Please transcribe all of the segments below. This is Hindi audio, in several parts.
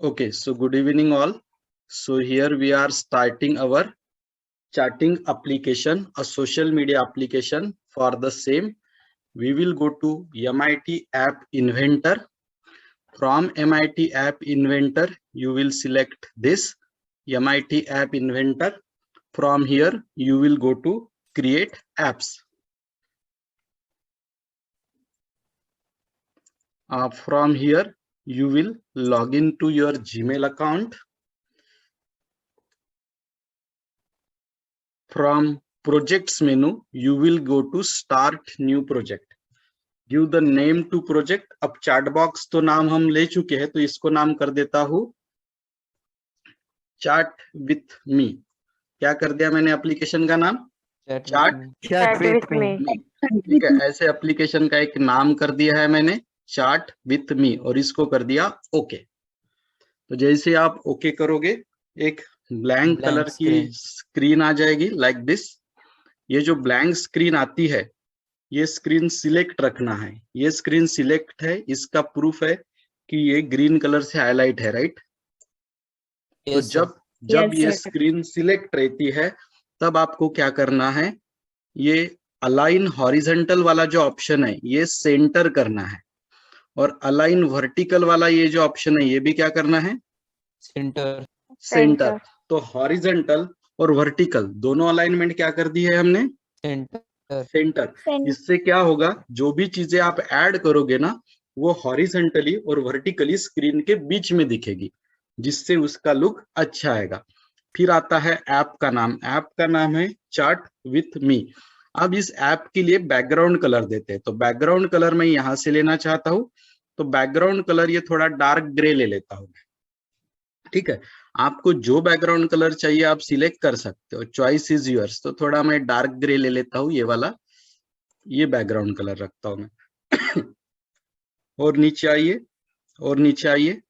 Okay, so good evening all. So here we are starting our chatting application, a social media application. For the same, we will go to MIT App Inventor. From MIT App Inventor, you will select this MIT App Inventor. From here, you will go to Create Apps. From here, you will log into your Gmail account. From projects menu, you will go to start new project. Give the name to project. अब चैट बॉक्स तो नाम हम ले चुके हैं, तो इसको नाम कर देता हूं चैट विथ मी। क्या कर दिया मैंने एप्लीकेशन का नाम? Chat with me. ठीक है, ऐसे एप्लीकेशन का एक नाम कर दिया है मैंने, चैट विथ मी, और इसको कर दिया ओके। तो जैसे आप ओके करोगे, एक ब्लैंक कलर की स्क्रीन आ जाएगी लाइक दिस। ये जो ब्लैंक स्क्रीन आती है, ये स्क्रीन सिलेक्ट रखना है। ये स्क्रीन सिलेक्ट है, इसका प्रूफ है कि ये ग्रीन कलर से हाईलाइट है, राइट? तो जब ये स्क्रीन सिलेक्ट रहती है, तब आपको क्या करना है, ये अलाइन हॉरिजॉन्टल वाला जो ऑप्शन है ये सेंटर करना है, और अलाइन वर्टिकल वाला ये जो ऑप्शन है ये भी क्या करना है, सेंटर। तो हॉरिजॉन्टल और वर्टिकल दोनों अलाइनमेंट क्या कर दी है हमने, सेंटर। इससे क्या होगा, जो भी चीजें आप ऐड करोगे ना, वो हॉरिजॉन्टली और वर्टिकली स्क्रीन के बीच में दिखेगी, जिससे उसका लुक अच्छा आएगा। फिर आता है ऐप का नाम। ऐप का नाम है चैट विथ मी। अब इस ऐप के लिए बैकग्राउंड कलर देते हैं, तो बैकग्राउंड कलर मैं यहां से लेना चाहता हूं, तो बैकग्राउंड कलर ये थोड़ा डार्क ग्रे ले लेता हूं। ठीक है, आपको जो बैकग्राउंड कलर चाहिए आप सिलेक्ट कर सकते हो, चॉइस इज योर्स। तो थोड़ा मैं डार्क ग्रे ले लेता हूँ, ये वाला, ये बैकग्राउंड कलर रखता हूं मैं। और नीचे आइए, और नीचे आइए,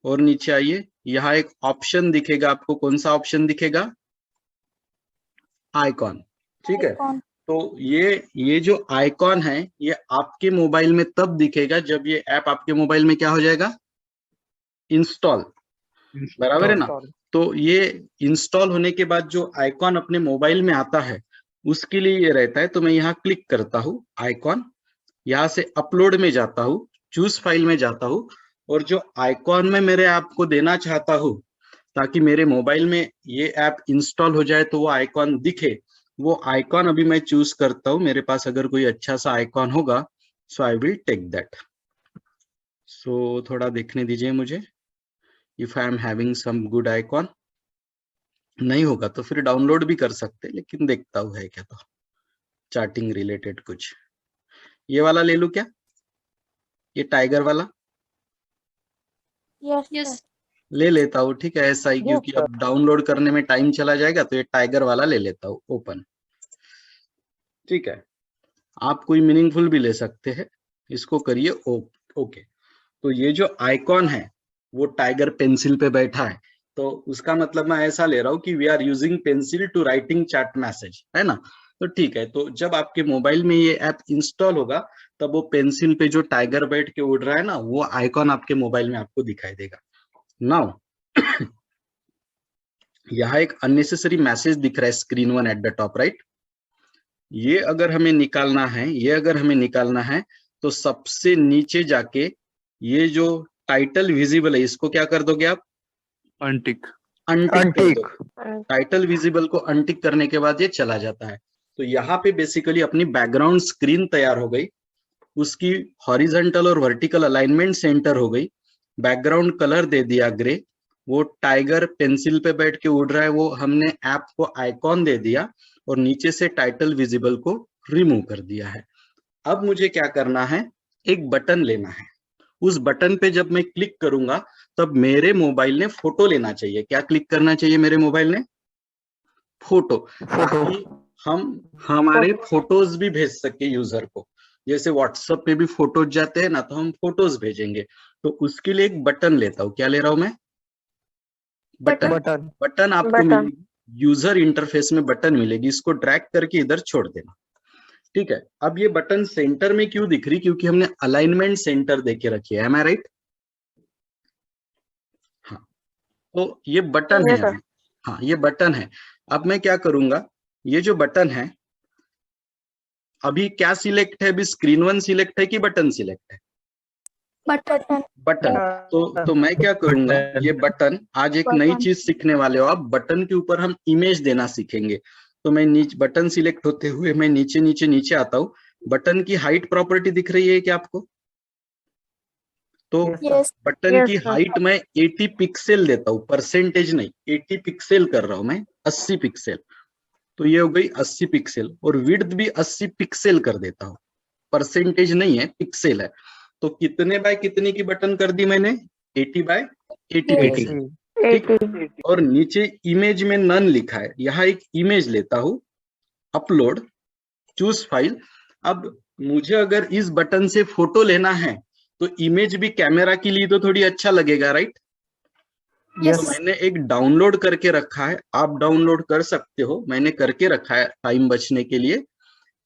और नीचे आइए। यहाँ एक ऑप्शन दिखेगा आपको, कौन सा ऑप्शन दिखेगा, आइकॉन। ठीक है, तो ये जो आइकॉन है ये आपके मोबाइल में तब दिखेगा जब ये ऐप आपके मोबाइल में क्या हो जाएगा, इंस्टॉल। बराबर है ना? तो ये इंस्टॉल होने के बाद जो आइकॉन अपने मोबाइल में आता है उसके लिए ये रहता है। तो मैं यहाँ क्लिक करता हूँ आइकॉन, यहाँ से अपलोड में जाता हूँ, चूज फाइल में जाता हूँ, और जो आइकॉन में मेरे ऐप को देना चाहता हूँ ताकि मेरे मोबाइल में ये ऐप इंस्टॉल हो जाए तो वो आइकॉन दिखे, वो आइकॉन अभी मैं चूज करता हूँ। मेरे पास अगर कोई अच्छा सा आइकॉन होगा, so I will take that. So थोड़ा देखने दीजिए मुझे, if I am having some good icon. नहीं होगा तो फिर डाउनलोड भी कर सकते, लेकिन देखता हूँ है क्या, तो चैटिंग रिलेटेड कुछ। ये वाला ले लूं क्या, ये टाइगर वाला? यस ले लेता हूँ। ठीक है, ऐसा ही, क्योंकि अब डाउनलोड करने में टाइम चला जाएगा, तो ये टाइगर वाला ले लेता हूँ, ओपन। ठीक है, आप कोई मीनिंगफुल भी ले सकते हैं, इसको करिए ओके। तो ये जो आइकॉन है वो टाइगर पेंसिल पे बैठा है, तो उसका मतलब मैं ऐसा ले रहा हूँ कि we are using pencil to writing chat message, है ना? तो ठीक है, तो जब आपके मोबाइल में ये ऐप इंस्टॉल होगा, तब वो पेंसिल पे जो टाइगर बैठ के उड़ रहा है ना, वो आइकॉन आपके मोबाइल में आपको दिखाई देगा। नाउ यहाँ एक अननेसेसरी मैसेज दिख रहा है, screen 1 at the top right. ये अगर हमें निकालना है, ये अगर हमें निकालना है, तो सबसे नीचे जाके ये जो टाइटल विजिबल है इसको क्या कर दोगे आप, अनटिक कर दो। टाइटल विजिबल को अनटिक करने के बाद ये चला जाता है। तो यहाँ पे बेसिकली अपनी बैकग्राउंड स्क्रीन तैयार हो गई, उसकी हॉरिजॉन्टल और वर्टिकल अलाइनमेंट सेंटर हो गई, बैकग्राउंड कलर दे दिया ग्रे, वो टाइगर पेंसिल पे बैठ के उड़ रहा है वो हमने ऐप को आइकॉन दे दिया, और नीचे से टाइटल विजिबल को रिमूव कर दिया है। अब मुझे क्या करना है, एक बटन लेना है। उस बटन पे जब मैं क्लिक करूंगा तब मेरे मोबाइल ने फोटो लेना चाहिए। क्या क्लिक करना चाहिए मेरे मोबाइल ने, फोटो, ताकि हम हमारे फोटोज भी भेज सके यूजर को। जैसे व्हाट्सएप पे भी फोटोज जाते हैं ना, तो हम फोटोज भेजेंगे, तो उसके लिए एक बटन लेता हूँ। क्या ले रहा हूं मैं, बटन आपको मिलेगी, यूजर इंटरफेस में बटन मिलेगी, इसको ड्रैग करके इधर छोड़ देना। ठीक है, अब ये बटन सेंटर में क्यों दिख रही, क्योंकि हमने अलाइनमेंट सेंटर देके रखी है, एम आई राइट? हाँ, तो ये बटन है Yes, sir. अभी। हाँ, ये बटन है। अब मैं क्या करूंगा, ये जो बटन है, अभी क्या सिलेक्ट है, अभी स्क्रीन 1 सिलेक्ट है कि बटन सिलेक्ट है? Button button. तो मैं क्या करूंगा, ये बटन, आज एक नई बटन चीज सीखने वाले हो आप, बटन के ऊपर हम इमेज देना सीखेंगे। तो मैं नीचे बटन सिलेक्ट होते हुए मैं नीचे नीचे नीचे आता हूँ। बटन की हाइट प्रॉपर्टी दिख रही है क्या आपको? तो यस बटन Yes, की sir. हाइट मैं 80 पिक्सल देता हूँ, परसेंटेज नहीं, 80 पिक्सल कर रहा हूं मैं, 80 पिक्सल। तो ये हो गई 80 पिक्सल, और विड्थ भी 80 पिक्सल कर देता हूँ, परसेंटेज नहीं है, पिक्सल है। तो कितने बाय कितने की बटन कर दी मैंने? 80 बाय 80 Yes. पिक्सल। ठीक। 80 और नीचे इमेज में नन लिखा है, यहाँ एक इमेज लेता हूं, अपलोड, चूज फाइल। अब मुझे अगर इस बटन से फोटो लेना है तो इमेज भी कैमरा के लिए तो थोड़ी अच्छा लगेगा, राइट? तो Yes. मैंने एक डाउनलोड करके रखा है, आप डाउनलोड कर सकते हो, मैंने करके रखा है टाइम बचने के लिए।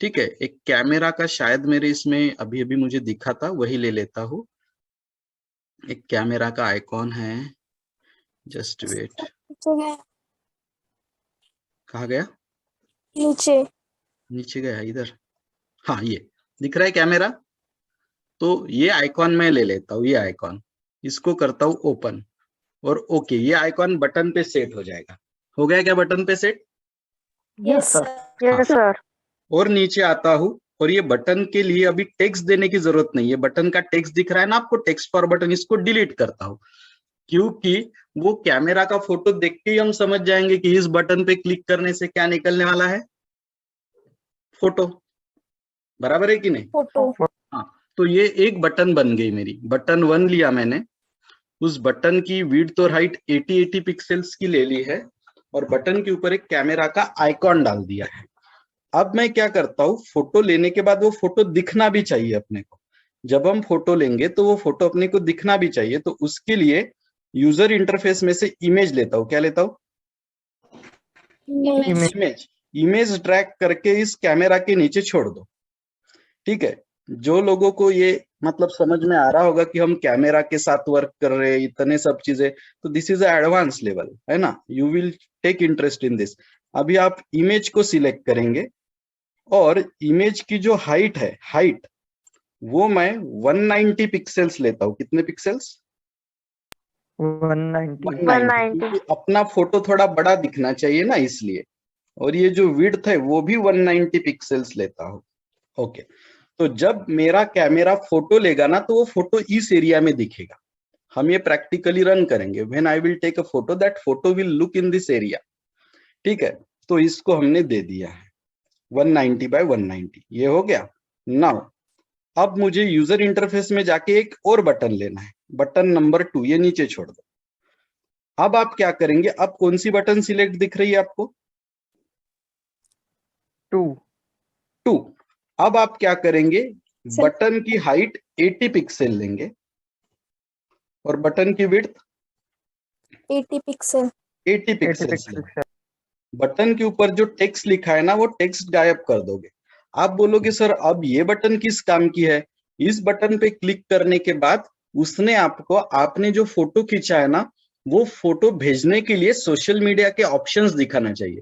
ठीक है, एक कैमरा का शायद मेरे इसमें अभी अभी मुझे दिखा था, वही ले लेता हूँ। एक कैमरा का आइकॉन है, जस्ट वेट, कहाँ गया? नीचे नीचे गया इधर। हाँ, ये दिख रहा है कैमरा। तो ये आइकॉन मैं ले लेता हूँ, ये आइकॉन, इसको करता हूँ ओपन, और ओके, ये आइकॉन बटन पे सेट हो जाएगा। हो गया क्या बटन पे set? Yes sir yes sir और नीचे आता हूँ, और ये बटन के लिए अभी टेक्स्ट देने की जरूरत नहीं है। बटन का टेक्स्ट दिख रहा है ना आपको, टेक्स्ट फॉर बटन, इसको डिलीट करता हूँ, क्योंकि वो कैमरा का फोटो देख के ही हम समझ जाएंगे कि इस बटन पे क्लिक करने से क्या निकलने वाला है, फोटो। बराबर है कि नहीं? फोटो हाँ, तो ये एक बटन बन गई मेरी, बटन 1 लिया मैंने, उस बटन की विड्थ और हाइट 80 पिक्सल्स की ले ली है, और बटन के ऊपर एक कैमरा का आइकॉन डाल दिया है। अब मैं क्या करता हूँ, फोटो लेने के बाद वो फोटो दिखना भी चाहिए अपने को। जब हम फोटो लेंगे तो वो फोटो अपने को दिखना भी चाहिए, तो उसके लिए यूजर इंटरफेस में से इमेज लेता हूँ। क्या लेता हूँ? इमेज। इमेज ड्रैग करके इस कैमरा के नीचे छोड़ दो। ठीक है, जो लोगों को ये मतलब समझ में आ रहा होगा कि हम कैमरा के साथ वर्क कर रहे हैं, इतने सब चीजें, तो दिस इज एडवांस लेवल, है ना? You will take interest in this. अभी आप इमेज को सिलेक्ट करेंगे, और इमेज की जो हाइट है, हाइट वो मैं 190 पिक्सल्स लेता हूँ। कितने पिक्सल्स? 190, क्योंकि अपना फोटो थोड़ा बड़ा दिखना चाहिए ना, इसलिए। और ये जो विड्थ है वो भी 190 पिक्सल्स लेता हूँ। ओके, तो जब मेरा कैमरा फोटो लेगा ना, तो वो फोटो इस एरिया में दिखेगा। हम ये प्रैक्टिकली रन करेंगे। When I will take a photo, that photo will look in this area. ठीक है, तो इसको हमने दे दिया है 190 बाय 190, ये हो गया। नाउ अब मुझे यूजर इंटरफेस में जाके एक और बटन लेना है, बटन नंबर 2, ये नीचे छोड़ दो। अब आप क्या करेंगे, अब कौन सी बटन सिलेक्ट दिख रही है आपको? 2। अब आप क्या करेंगे, बटन की हाइट 80 पिक्सल लेंगे, और बटन की विड्थ 80 पिक्सल 80 पिक्सल्स लेंगे। बटन के ऊपर जो टेक्स्ट लिखा है ना, वो टेक्स्ट गायब कर दोगे। आप बोलोगे सर अब ये बटन किस काम की है? इस बटन पे क्लिक करने के बाद उसने आपको, आपने जो फोटो खींचा है ना, वो फोटो भेजने के लिए सोशल मीडिया के ऑप्शंस दिखाना चाहिए,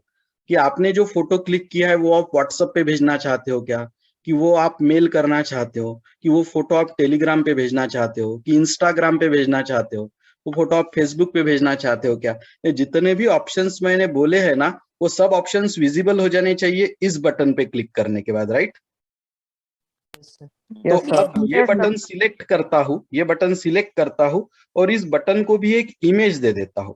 कि आपने जो फोटो क्लिक किया है वो आप व्हाट्सएप पे भेजना चाहते हो क्या, कि वो आप मेल करना चाहते हो, कि वो फोटो आप टेलीग्राम पे भेजना चाहते हो, कि इंस्टाग्राम पे भेजना चाहते हो, वो फोटो आप फेसबुक पे भेजना चाहते हो क्या। ये जितने भी ऑप्शंस मैंने बोले हैं ना, वो सब ऑप्शंस विजिबल हो जाने चाहिए इस बटन पे क्लिक करने के बाद, राइट? तो अब ये बटन सिलेक्ट करता हूं, ये बटन सिलेक्ट करता हूं, और इस बटन को भी एक इमेज दे देता हूं।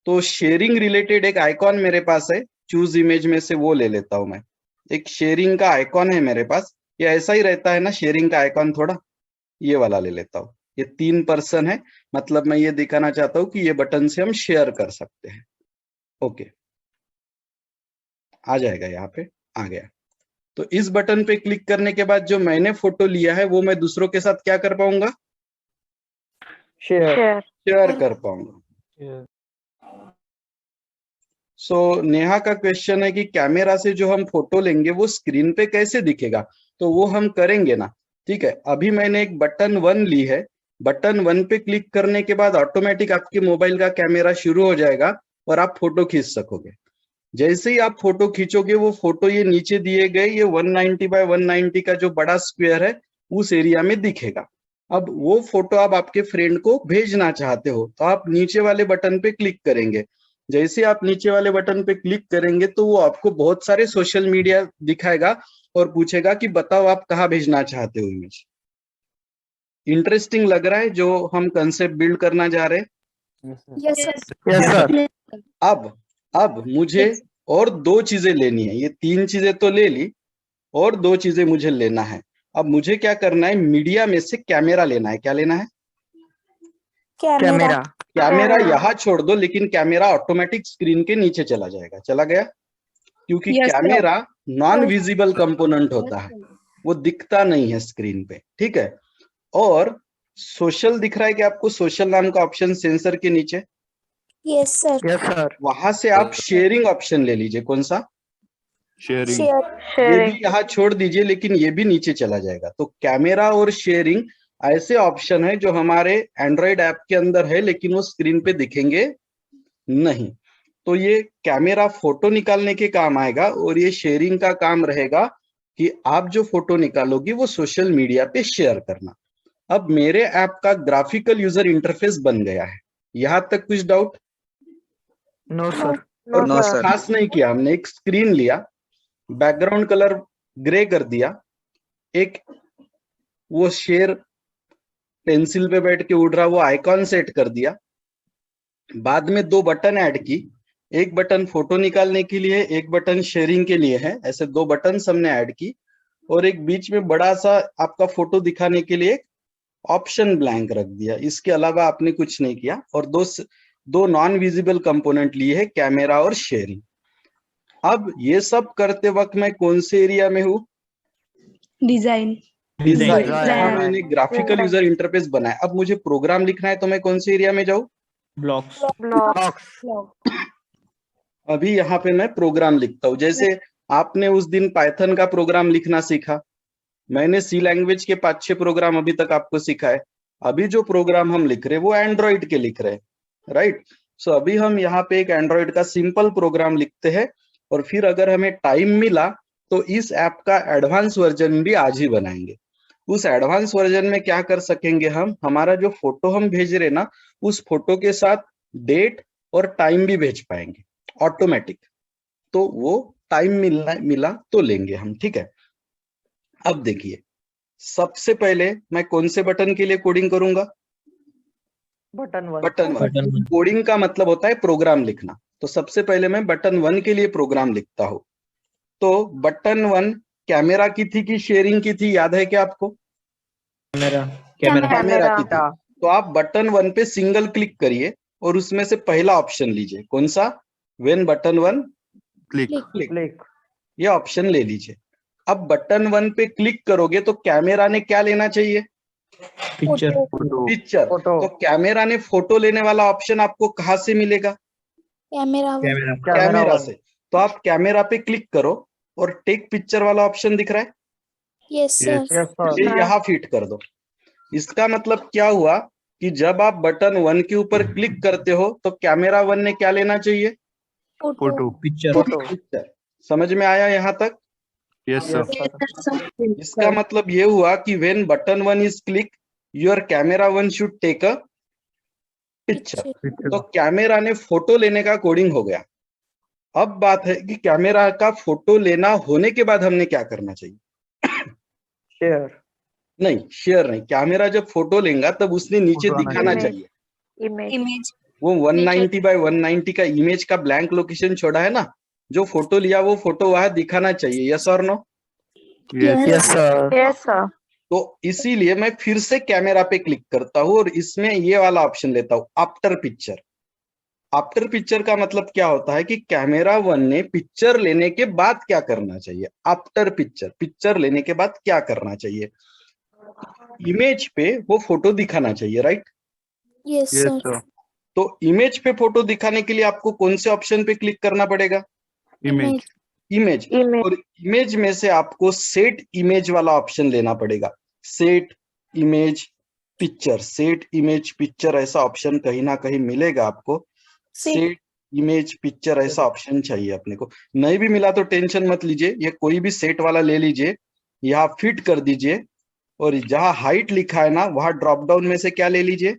तो शेयरिंग रिलेटेड एक आइकॉन मेरे पास है, चूज इमेज में से वो ले लेता हूं मैं। एक शेयरिंग का आइकॉन है मेरे पास, ये ऐसा ही रहता है ना शेयरिंग का आइकॉन, थोड़ा ये वाला ले लेता हूँ। ये 3 पर्सन है, मतलब मैं ये दिखाना चाहता हूँ कि ये बटन से हम शेयर कर सकते हैं। ओके, आ जाएगा, यहाँ पे आ गया। तो इस बटन पे क्लिक करने के बाद जो मैंने फोटो लिया है वो मैं दूसरों के साथ क्या कर पाऊंगा? शेयर कर पाऊंगा। सो नेहा का क्वेश्चन है कि कैमरा से जो हम फोटो लेंगे वो स्क्रीन पे कैसे दिखेगा, तो वो हम करेंगे ना। ठीक है, अभी मैंने एक बटन 1 ली है, बटन 1 पे क्लिक करने के बाद ऑटोमेटिक आपके मोबाइल का कैमरा शुरू हो जाएगा और आप फोटो खींच सकोगे। जैसे ही आप फोटो खींचोगे वो फोटो ये नीचे दिए गए ये 190 बाय 190 का जो बड़ा स्क्वायर है उस एरिया में दिखेगा। अब वो फोटो आप आपके फ्रेंड को भेजना चाहते हो तो आप नीचे वाले बटन पे क्लिक करेंगे। जैसे आप नीचे वाले बटन पे क्लिक करेंगे तो वो आपको बहुत सारे सोशल मीडिया दिखाएगा और पूछेगा कि बताओ आप कहाँ भेजना चाहते हो इमेज। इंटरेस्टिंग लग रहा है जो हम कंसेप्ट बिल्ड करना जा रहे हैं? Yes sir. Yes sir. अब मुझे और 2 चीजें लेनी है। ये 3 चीजें तो ले ली और 2 चीजें मुझे लेना है। अब मुझे क्या करना है, मीडिया में से कैमरा लेना है। क्या लेना है? कैमरा। कैमरा यहाँ छोड़ दो, लेकिन कैमरा ऑटोमेटिक स्क्रीन के नीचे चला जाएगा। चला गया? क्योंकि कैमरा नॉन विजिबल कंपोनेंट होता है, वो दिखता नहीं है स्क्रीन पे। ठीक है। और सोशल दिख रहा है कि आपको सोशल नाम का ऑप्शन सेंसर के नीचे? Yes sir. Yes sir. वहां से आप शेयरिंग ऑप्शन ले लीजिए। कौन सा? शेयरिंग। ये भी यहाँ छोड़ दीजिए, लेकिन ये भी नीचे चला जाएगा। तो कैमरा और शेयरिंग ऐसे ऑप्शन है जो हमारे एंड्रॉइड ऐप के अंदर है, लेकिन वो स्क्रीन पे दिखेंगे नहीं। तो ये कैमरा फोटो निकालने के काम आएगा और ये शेयरिंग का काम रहेगा कि आप जो फोटो निकालोगी वो सोशल मीडिया पे शेयर करना। अब मेरे ऐप का ग्राफिकल यूजर इंटरफेस बन गया है। यहाँ तक कुछ डाउट? No sir. और कुछ खास नहीं किया हमने। एक स्क्रीन लिया, बैकग्राउंड कलर ग्रे कर दिया, एक वो शेर पेंसिल पे बैठ के उड़ रहा वो आइकॉन सेट कर दिया। बाद में 2 बटन ऐड की, एक बटन फोटो निकालने के लिए, एक बटन शेयरिंग के लिए है। ऐसे 2 बटन हमने ऐड की और एक बीच में बड़ा सा आपका फोटो दिखाने के लिए ऑप्शन ब्लैंक रख दिया। इसके अलावा आपने कुछ नहीं किया। और दो नॉन विजिबल कंपोनेंट लिए है, कैमरा और शेयरिंग। अब ये सब करते वक्त मैं कौन से एरिया में हूँ? डिजाइन। यहाँ मैंने ग्राफिकल यूजर इंटरफेस बनाया। अब मुझे प्रोग्राम लिखना है तो मैं कौन से एरिया में जाऊँ? ब्लॉक्स। अभी यहाँ पे मैं प्रोग्राम लिखता हूँ। जैसे आपने उस दिन पाइथन का प्रोग्राम लिखना सीखा, मैंने सी लैंग्वेज के 5-6 प्रोग्राम अभी तक आपको सिखाए। अभी जो प्रोग्राम हम लिख रहे हैं वो एंड्रॉइड के लिख रहे हैं, राइट? सो अभी हम यहाँ पे एक एंड्रॉइड का सिंपल प्रोग्राम लिखते हैं और फिर अगर हमें टाइम मिला तो इस ऐप का एडवांस वर्जन भी आज ही बनाएंगे। उस एडवांस वर्जन में क्या कर सकेंगे हम, हमारा जो फोटो हम भेज रहे ना उस फोटो के साथ डेट और टाइम भी भेज पाएंगे ऑटोमेटिक। तो वो टाइम मिला तो लेंगे हम। ठीक है। अब देखिए, सबसे पहले मैं कौन से बटन के लिए कोडिंग करूंगा? बटन 1। कोडिंग का मतलब होता है प्रोग्राम लिखना। तो सबसे पहले मैं बटन 1 के लिए प्रोग्राम लिखता हूं। तो बटन 1 कैमरा की थी कि शेयरिंग की थी, याद है क्या आपको? कैमरा की थी। तो आप बटन 1 पे सिंगल क्लिक करिए और उसमें से पहला ऑप्शन लीजिए। कौन सा? व्हेन बटन 1 क्लिक, ये ऑप्शन ले लीजिए। अब बटन 1 पे क्लिक करोगे तो कैमरा ने क्या लेना चाहिए? पिक्चर। तो कैमरा ने फोटो लेने वाला ऑप्शन आपको कहाँ से मिलेगा? कैमरा से। तो आप कैमरा पे क्लिक करो और टेक पिक्चर वाला ऑप्शन दिख रहा है? Yes sir. ये यहाँ फिट कर दो। इसका मतलब क्या हुआ कि जब आप बटन 1 के ऊपर क्लिक करते हो तो कैमरा 1 ने क्या लेना चाहिए? पिक्चर। समझ में आया यहाँ तक? Yes sir. इसका मतलब ये हुआ कि when button 1 is click your camera 1 should take a picture. तो कैमरा ने फोटो लेने का कोडिंग हो गया। अब बात है कि कैमरा का फोटो लेना होने के बाद हमने क्या करना चाहिए? शेयर नहीं। कैमरा जब फोटो लेगा तब उसने नीचे दिखाना चाहिए इमेज। वो 190 बाय 190 का इमेज का ब्लैंक लोकेशन छोड़ा है ना, जो फोटो लिया वो फोटो वहां दिखाना चाहिए। यस और नो? Yes sir. तो इसीलिए मैं फिर से कैमरा पे क्लिक करता हूं और इसमें ये वाला ऑप्शन लेता हूं, आफ्टर पिक्चर। आफ्टर पिक्चर का मतलब क्या होता है कि कैमरा 1 ने पिक्चर लेने के बाद क्या करना चाहिए? आफ्टर पिक्चर, पिक्चर लेने के बाद क्या करना चाहिए? इमेज पे वो फोटो दिखाना चाहिए, राइट? Yes sir. तो इमेज पे फोटो दिखाने के लिए आपको कौन से ऑप्शन पे क्लिक करना पड़ेगा? इमेज। और इमेज में से आपको सेट इमेज वाला ऑप्शन लेना पड़ेगा। Set image picture, set image picture ऐसा ऑप्शन कहीं ना कहीं मिलेगा आपको। सेट इमेज पिक्चर ऐसा ऑप्शन चाहिए अपने को। नहीं भी मिला तो टेंशन मत लीजिए, ये कोई भी सेट वाला ले लीजिए, यहाँ फिट कर दीजिए और जहां हाइट लिखा है ना वहां ड्रॉप डाउन में से क्या ले लीजिए,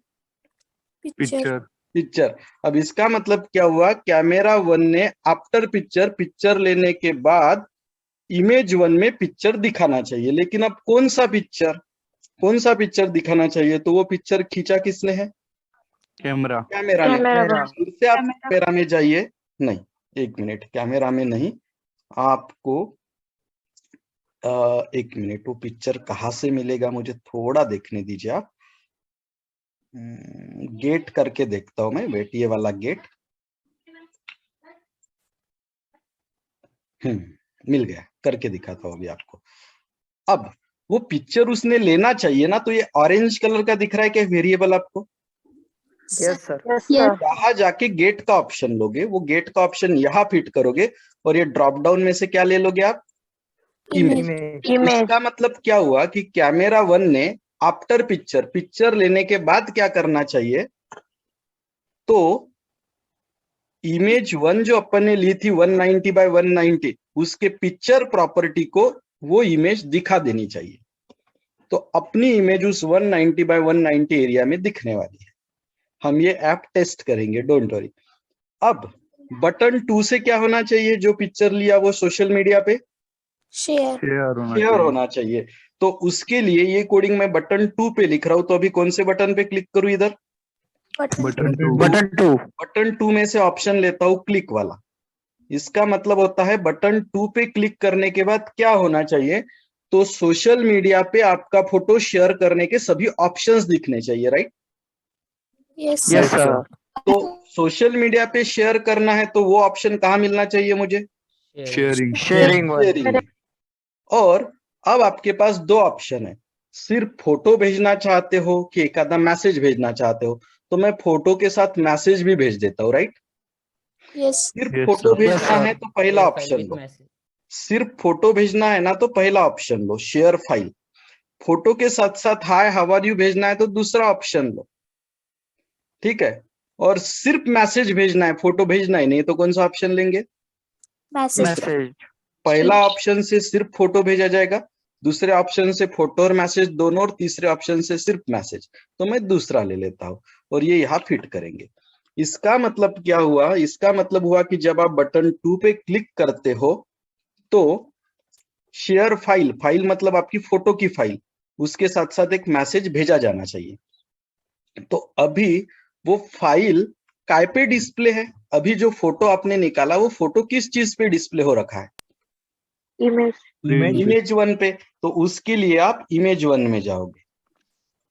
पिक्चर पिक्चर। अब इसका मतलब क्या हुआ, कैमरा 1 ने आफ्टर पिक्चर लेने के बाद इमेज 1 में पिक्चर दिखाना चाहिए। लेकिन अब कौन सा पिक्चर दिखाना चाहिए, तो वो पिक्चर खींचा किसने है, कैमरा ने। फिर से आप कैमरा में जाइए, नहीं 1 मिनट, कैमरा में नहीं, आपको 1 मिनट, वो पिक्चर कहाँ से मिलेगा मुझे थोड़ा देखने दीजिए आप। गेट करके देखता हूं मैं, वेट, ये वाला गेट, मिल गया, करके दिखाता हूं अभी आपको। अब वो पिक्चर उसने लेना चाहिए ना, तो ये ऑरेंज कलर का दिख रहा है क्या वेरिएबल आपको? Yes sir. यहाँ जाके गेट का ऑप्शन लोगे, वो गेट का ऑप्शन यहाँ फिट करोगे और ये ड्रॉप डाउन में से क्या ले लोगे आप, इमेज। इसका मतलब क्या हुआ कि कैमरा 1 ने आफ्टर पिक्चर लेने के बाद क्या करना चाहिए, तो इमेज 1 जो अपन ने ली थी 190 बाय 190, उसके पिक्चर प्रॉपर्टी को वो इमेज दिखा देनी चाहिए। तो अपनी इमेज उस 190 बाय 190 एरिया में दिखने वाली है। हम ये ऐप टेस्ट करेंगे, डोंट वरी। अब बटन 2 से क्या होना चाहिए, जो पिक्चर लिया वो सोशल मीडिया पे शेयर होना चाहिए। तो उसके लिए ये कोडिंग मैं बटन 2 पे लिख रहा हूं, तो अभी कौन से बटन पे क्लिक करूं, इधर बटन 2 में से ऑप्शन लेता हूं क्लिक वाला। इसका मतलब होता है बटन 2 पे क्लिक करने के बाद क्या होना चाहिए, तो सोशल मीडिया पे आपका फोटो शेयर करने के सभी ऑप्शंस दिखने चाहिए, राइट? Yes sir. तो सोशल मीडिया पे शेयर करना है तो वो ऑप्शन कहाँ मिलना चाहिए मुझे, शेयरिंग शेयरिंग में। और अब आपके पास 2 ऑप्शन है, सिर्फ फोटो भेजना चाहते हो कि एक आधा मैसेज भेजना चाहते हो, तो मैं फोटो के साथ मैसेज भी भेज देता हूँ, राइट? यस सिर्फ फोटो भेजना है तो पहला ऑप्शन लो, सिर्फ फोटो भेजना है ना तो पहला ऑप्शन लो, शेयर फाइल। फोटो के साथ साथ हाय हाउ आर यू भेजना है तो दूसरा ऑप्शन लो, ठीक है? और सिर्फ मैसेज भेजना है, फोटो भेजना ही नहीं, तो कौन सा ऑप्शन लेंगे, मैसेज पहला ऑप्शन से सिर्फ फोटो भेजा जाएगा, दूसरे ऑप्शन से फोटो और मैसेज दोनों, और तीसरे ऑप्शन से सिर्फ मैसेज। तो मैं दूसरा ले लेता हूं और ये यहाँ फिट करेंगे। इसका मतलब क्या हुआ, इसका मतलब हुआ कि जब आप बटन 2 पे क्लिक करते हो तो शेयर फाइल मतलब आपकी फोटो की फाइल, उसके साथ साथ एक मैसेज भेजा जाना चाहिए। तो अभी वो फाइल काय पे डिस्प्ले है, अभी जो फोटो आपने निकाला वो फोटो किस चीज पे डिस्प्ले हो रखा है, इमेज 1 पे। तो उसके लिए आप इमेज 1 में जाओगे,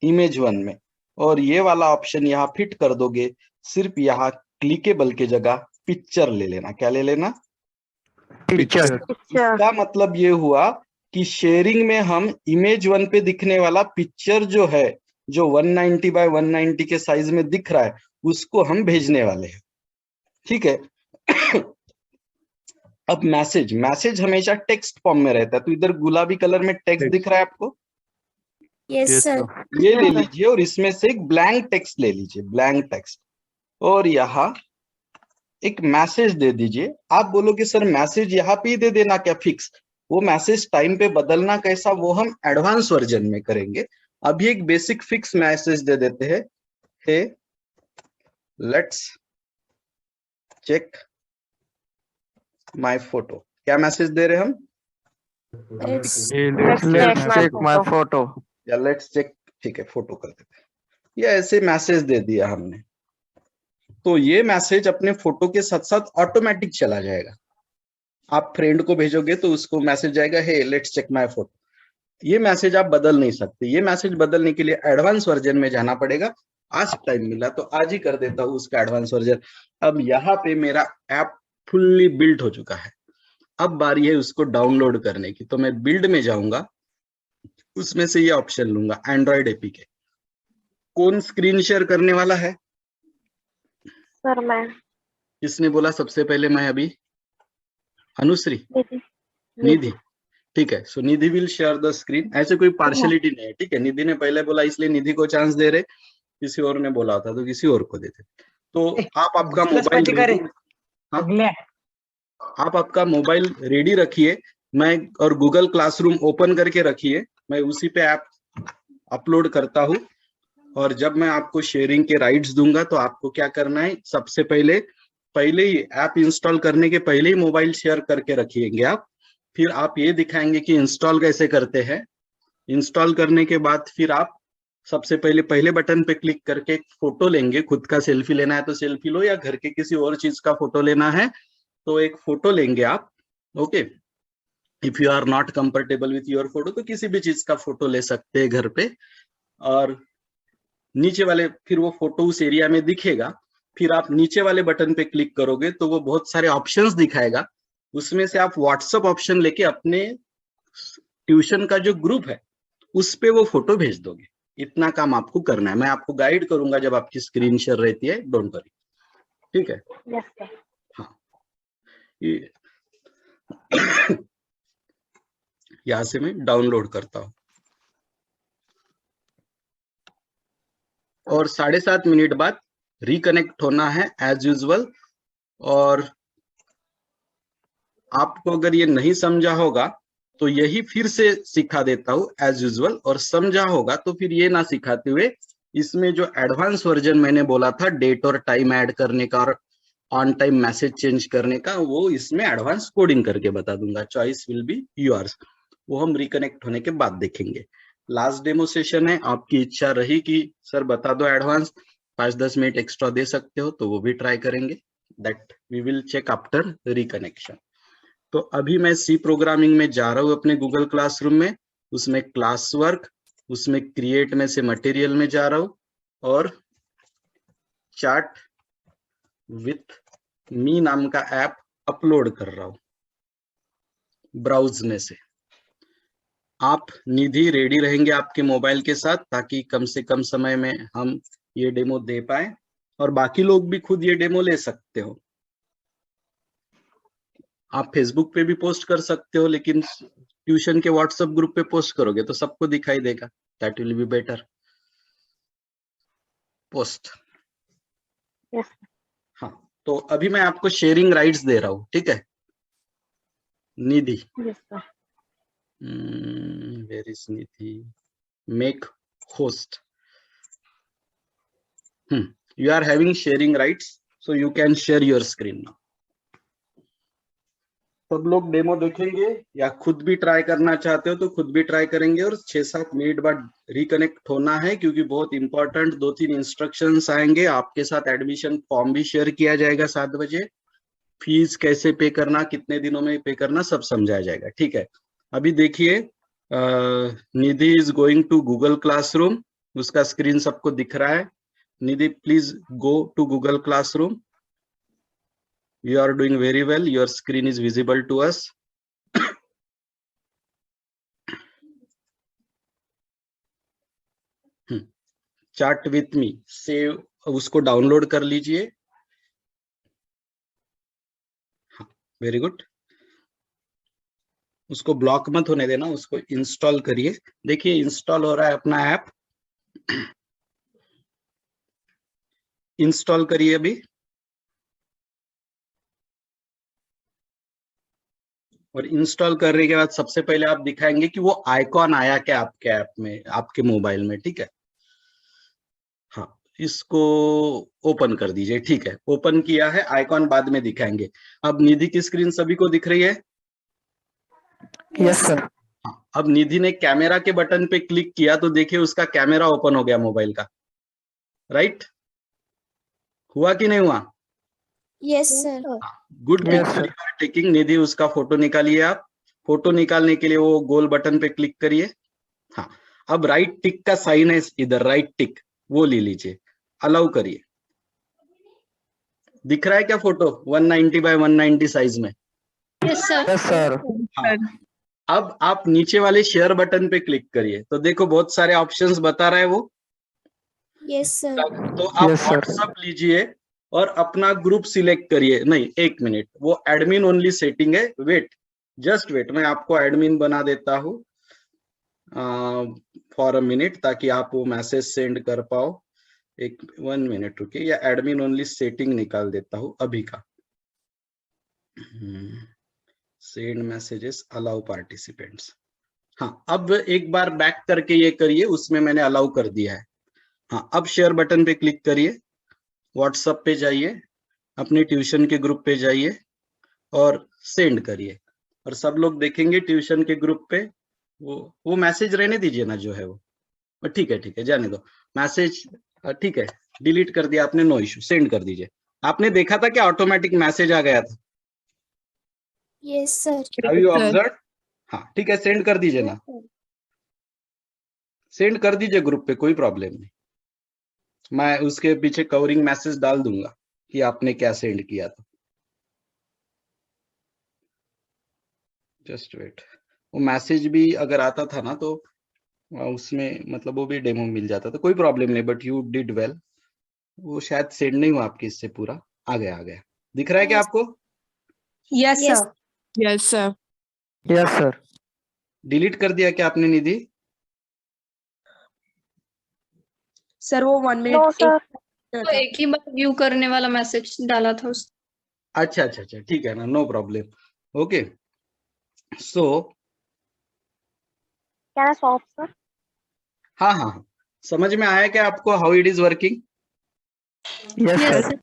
इमेज 1 में, और ये वाला ऑप्शन यहाँ फिट कर दोगे। सिर्फ यहाँ क्लिकेबल के जगह पिक्चर ले लेना, क्या ले लेना, पिक्चर। इसका मतलब ये हुआ कि शेयरिंग में हम इमेज 1 पे दिखने वाला पिक्चर जो है, जो 190 बाय 190 के साइज में दिख रहा है, उसको हम भेजने वाले हैं, ठीक है? अब मैसेज हमेशा टेक्स्ट फॉर्म में रहता है, तो इधर गुलाबी कलर में टेक्स्ट दिख रहा है आपको, यस सर ये ले लीजिए और इसमें से एक ब्लैंक टेक्स्ट ले लीजिए, ब्लैंक टेक्स्ट, और यहाँ एक मैसेज दे दीजिए। आप बोलोगे सर मैसेज यहाँ पे ही दे देना क्या फिक्स, वो मैसेज टाइम पे बदलना कैसा, वो हम एडवांस वर्जन में करेंगे। अभी एक बेसिक फिक्स मैसेज दे देते हैं, हे लेट्स चेक माय फोटो। क्या मैसेज दे रहे हैं हम, चेक माय फोटो या लेट्स चेक, ठीक है फोटो कर देते हैं, ये ऐसे मैसेज दे दिया हमने। तो ये मैसेज अपने फोटो के साथ साथ ऑटोमेटिक चला जाएगा। आप फ्रेंड को भेजोगे तो उसको मैसेज जाएगा, हे लेट्स चेक माय फोटो। ये मैसेज आप बदल नहीं सकते, ये मैसेज बदलने के लिए एडवांस वर्जन में जाना पड़ेगा। आज टाइम मिला तो आज ही कर देता हूँ उसका एडवांस वर्जन। अब यहाँ पे मेरा ऐप फुल्ली बिल्ड हो चुका है, अब बारी है उसको डाउनलोड करने की। तो मैं बिल्ड में जाऊंगा, उसमें से ये ऑप्शन लूंगा एंड्रॉइड एपीके। कौन स्क्रीन शेयर करने वाला है, सर मैं। किसने बोला सबसे पहले, मैं अभी, अनुश्री, निधि, ठीक है, सो निधि विल शेयर द स्क्रीन। ऐसे कोई पार्शलिटी नहीं है, ठीक है। निधि ने पहले बोला इसलिए निधि को चांस दे रहे, किसी और ने बोला था तो किसी और को देते। तो आप आपका मोबाइल रेडी, हाँ, आप आपका मोबाइल रेडी रखिए, मैं और गूगल क्लासरूम ओपन करके रखिए, मैं उसी पे ऐप अपलोड करता हूँ। और जब मैं आपको शेयरिंग के राइट्स दूंगा तो आपको क्या करना है, सबसे पहले ही ऐप इंस्टॉल करने के पहले ही मोबाइल शेयर करके रखिएंगे आप। फिर आप ये दिखाएंगे कि इंस्टॉल कैसे करते हैं। इंस्टॉल करने के बाद फिर आप सबसे पहले बटन पे क्लिक करके एक फोटो लेंगे। खुद का सेल्फी लेना है तो सेल्फी लो, या घर के किसी और चीज का फोटो लेना है तो एक फोटो लेंगे आप। Okay, if you are not comfortable with your photo तो किसी भी चीज का फोटो ले सकते हैं घर पे। और नीचे वाले, फिर वो फोटो उस एरिया में दिखेगा। फिर आप नीचे वाले बटन पे क्लिक करोगे तो वो बहुत सारे ऑप्शंस दिखाएगा, उसमें से आप व्हाट्सएप ऑप्शन लेके अपने ट्यूशन का जो ग्रुप है उस पे वो फोटो भेज दोगे। इतना काम आपको करना है। मैं आपको गाइड करूंगा जब आपकी स्क्रीन शेयर रहती है, डोंट वरी, ठीक है। Yes, sir. हाँ, यहां से मैं डाउनलोड करता हूं और 7.5 मिनट बाद रिकनेक्ट होना है एज यूजुअल। और आपको अगर ये नहीं समझा होगा तो यही फिर से सिखा देता हूँ एज यूजुअल, और समझा होगा तो फिर ये ना सिखाते हुए इसमें जो एडवांस वर्जन मैंने बोला था डेट और टाइम ऐड करने का और ऑन टाइम मैसेज चेंज करने का, वो इसमें एडवांस कोडिंग करके बता दूंगा। Choice will be yours. वो हम रिकनेक्ट होने के बाद देखेंगे। लास्ट डेमो सेशन है, आपकी इच्छा रही कि सर बता दो एडवांस, 5-10 मिनट एक्स्ट्रा दे सकते हो तो वो भी ट्राई करेंगे। That we will check after reconnection. तो अभी मैं सी प्रोग्रामिंग में जा रहा हूँ अपने गूगल क्लासरूम में, उसमें क्लास वर्क, उसमें क्रिएट में से मटेरियल में जा रहा हूँ और चैट विथ मी नाम का ऐप अपलोड कर रहा हूँ ब्राउज में से। आप निधि रेडी रहेंगे आपके मोबाइल के साथ ताकि कम से कम समय में हम ये डेमो दे पाए, और बाकी लोग भी खुद ये डेमो ले सकते हो। आप फेसबुक पे भी पोस्ट कर सकते हो, लेकिन ट्यूशन के व्हाट्सएप ग्रुप पे पोस्ट करोगे तो सबको दिखाई देगा। That will be better. Post. Yes. हाँ, तो अभी मैं आपको शेयरिंग राइट्स दे रहा हूँ, ठीक है Nidhi. Yes, sir. Where is Nidhi? Make host. You are having sharing rights, so you can share your screen now. सब लोग डेमो देखेंगे या खुद भी ट्राई करना चाहते हो तो खुद भी ट्राई करेंगे, और 6-7 मिनट बाद रिकनेक्ट होना है क्योंकि बहुत इंपॉर्टेंट 2-3 इंस्ट्रक्शंस आएंगे। आपके साथ एडमिशन फॉर्म भी शेयर किया जाएगा 7 बजे। फीस कैसे पे करना, कितने दिनों में पे करना, सब समझाया जाएगा, ठीक है। अभी देखिए Nidhi is going to Google classroom, उसका स्क्रीन सबको दिख रहा है। Nidhi please go to Google classroom. You are doing very well. Your screen is visible to us. Chat with me. Save, उसको डाउनलोड कर लीजिए। Very good. उसको ब्लॉक मत होने देना, उसको इंस्टॉल करिए। देखिए इंस्टॉल हो रहा है अपना ऐप। इंस्टॉल करिए अभी। और इंस्टॉल करने के बाद सबसे पहले आप दिखाएंगे कि वो आइकॉन आया क्या आपके ऐप में, आपके मोबाइल में, ठीक है। हाँ, इसको ओपन कर दीजिए, ठीक है। ओपन किया है, आइकॉन बाद में दिखाएंगे। अब निधि की स्क्रीन सभी को दिख रही है? Yes sir. हाँ, अब निधि ने कैमरा के बटन पे क्लिक किया तो देखिए उसका कैमरा ओपन हो गया मोबाइल का, राइट? हुआ कि नहीं हुआ? Yes, sir. Good Yes, picture you are taking. Nidhi उसका फोटो निकालिए आप। फोटो निकालने के लिए वो गोल बटन पे क्लिक करिए। हाँ, अब राइट टिक का साइन है इधर, राइट टिक, वो ले लीजिए, अलाउ करिए। दिख रहा है क्या फोटो 190 बाय 190 साइज में? Yes, sir. Yes sir. हाँ, अब आप नीचे वाले शेयर बटन पे क्लिक करिए तो देखो बहुत सारे ऑप्शंस बता रहा है वो। Yes, sir. तो आप Yes, sir. व्हाट्सएप लीजिए और अपना ग्रुप सिलेक्ट करिए। नहीं, 1 मिनट, वो एडमिन ओनली सेटिंग है, वेट। जस्ट वेट, मैं आपको एडमिन बना देता हूँ फॉर अ मिनट, ताकि आप वो मैसेज सेंड कर पाओ। एक 1 मिनट रुकिए, या एडमिन ओनली सेटिंग निकाल देता हूँ अभी का। Send messages, allow participants. हाँ, अब एक बार बैक करके ये करिए, उसमें मैंने अलाउ कर दिया है। हाँ, अब शेयर बटन पे क्लिक करिए, व्हाट्सएप पे जाइए, अपने ट्यूशन के ग्रुप पे जाइए और सेंड करिए, और सब लोग देखेंगे ट्यूशन के ग्रुप पे। वो मैसेज रहने दीजिए ना जो है वो, ठीक है जाने दो मैसेज। ठीक है, डिलीट कर दिया आपने, नो इशू, सेंड कर दीजिए। आपने देखा था कि ऑटोमेटिक मैसेज आ गया था? Yes sir. Have you observe? हाँ ठीक है, सेंड कर दीजिए ना, सेंड कर दीजिए ग्रुप पे, कोई प्रॉब्लम नहीं। मैं उसके पीछे कवरिंग मैसेज डाल दूंगा कि आपने क्या सेंड किया था। जस्ट वेट, वो मैसेज भी अगर आता था ना तो उसमें मतलब वो भी डेमो मिल जाता था, कोई प्रॉब्लम नहीं, बट यू डिड वेल। वो शायद सेंड नहीं हुआ आपके इससे पूरा, आ गया दिख रहा है क्या Yes. आपको? Yes, Yes. sir. Yes, sir. Yes, sir. Delete कर दिया क्या आपने निधि? सर वो 1 मिनट No, sir. तो एक ही बार व्यू करने वाला मैसेज डाला था उस। अच्छा, ठीक है ना, no problem. Okay, so Can I stop, sir? हाँ, समझ में आया क्या आपको how it is working? Yes, Yes, sir.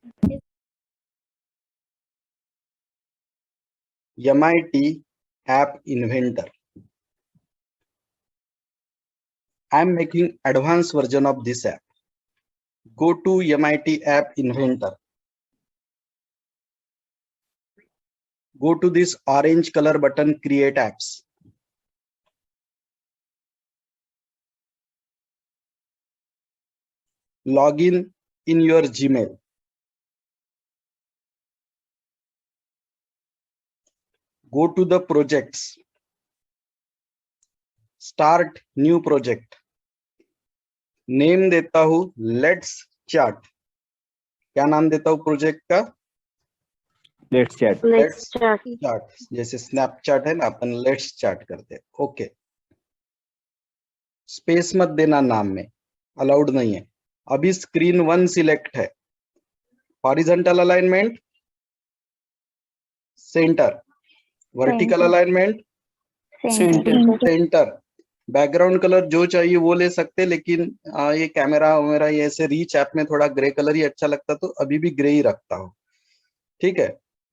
MIT app inventor. I am making advanced version of this app. Go to MIT app inventor. Go to this orange color button, create apps. Log in your Gmail. Go to the projects. Start new project. Name देता हूं लेट्स चैट। क्या नाम देता हूं प्रोजेक्ट का? Let's chat. Let's chat. Chat, जैसे स्नैपचैट है ना, अपन लेट्स चैट करते हैं। ओके, स्पेस मत देना नाम में, अलाउड नहीं है। अभी स्क्रीन 1 सिलेक्ट है, horizontal alignment, centre, vertical alignment, centre. Background colour जो चाहिए वो ले सकते, लेकिन ये कैमरा मेरा ये ऐसे रीच ऐप में थोड़ा ग्रे कलर ही अच्छा लगता, तो अभी भी ग्रे ही रखता हूं। ठीक है,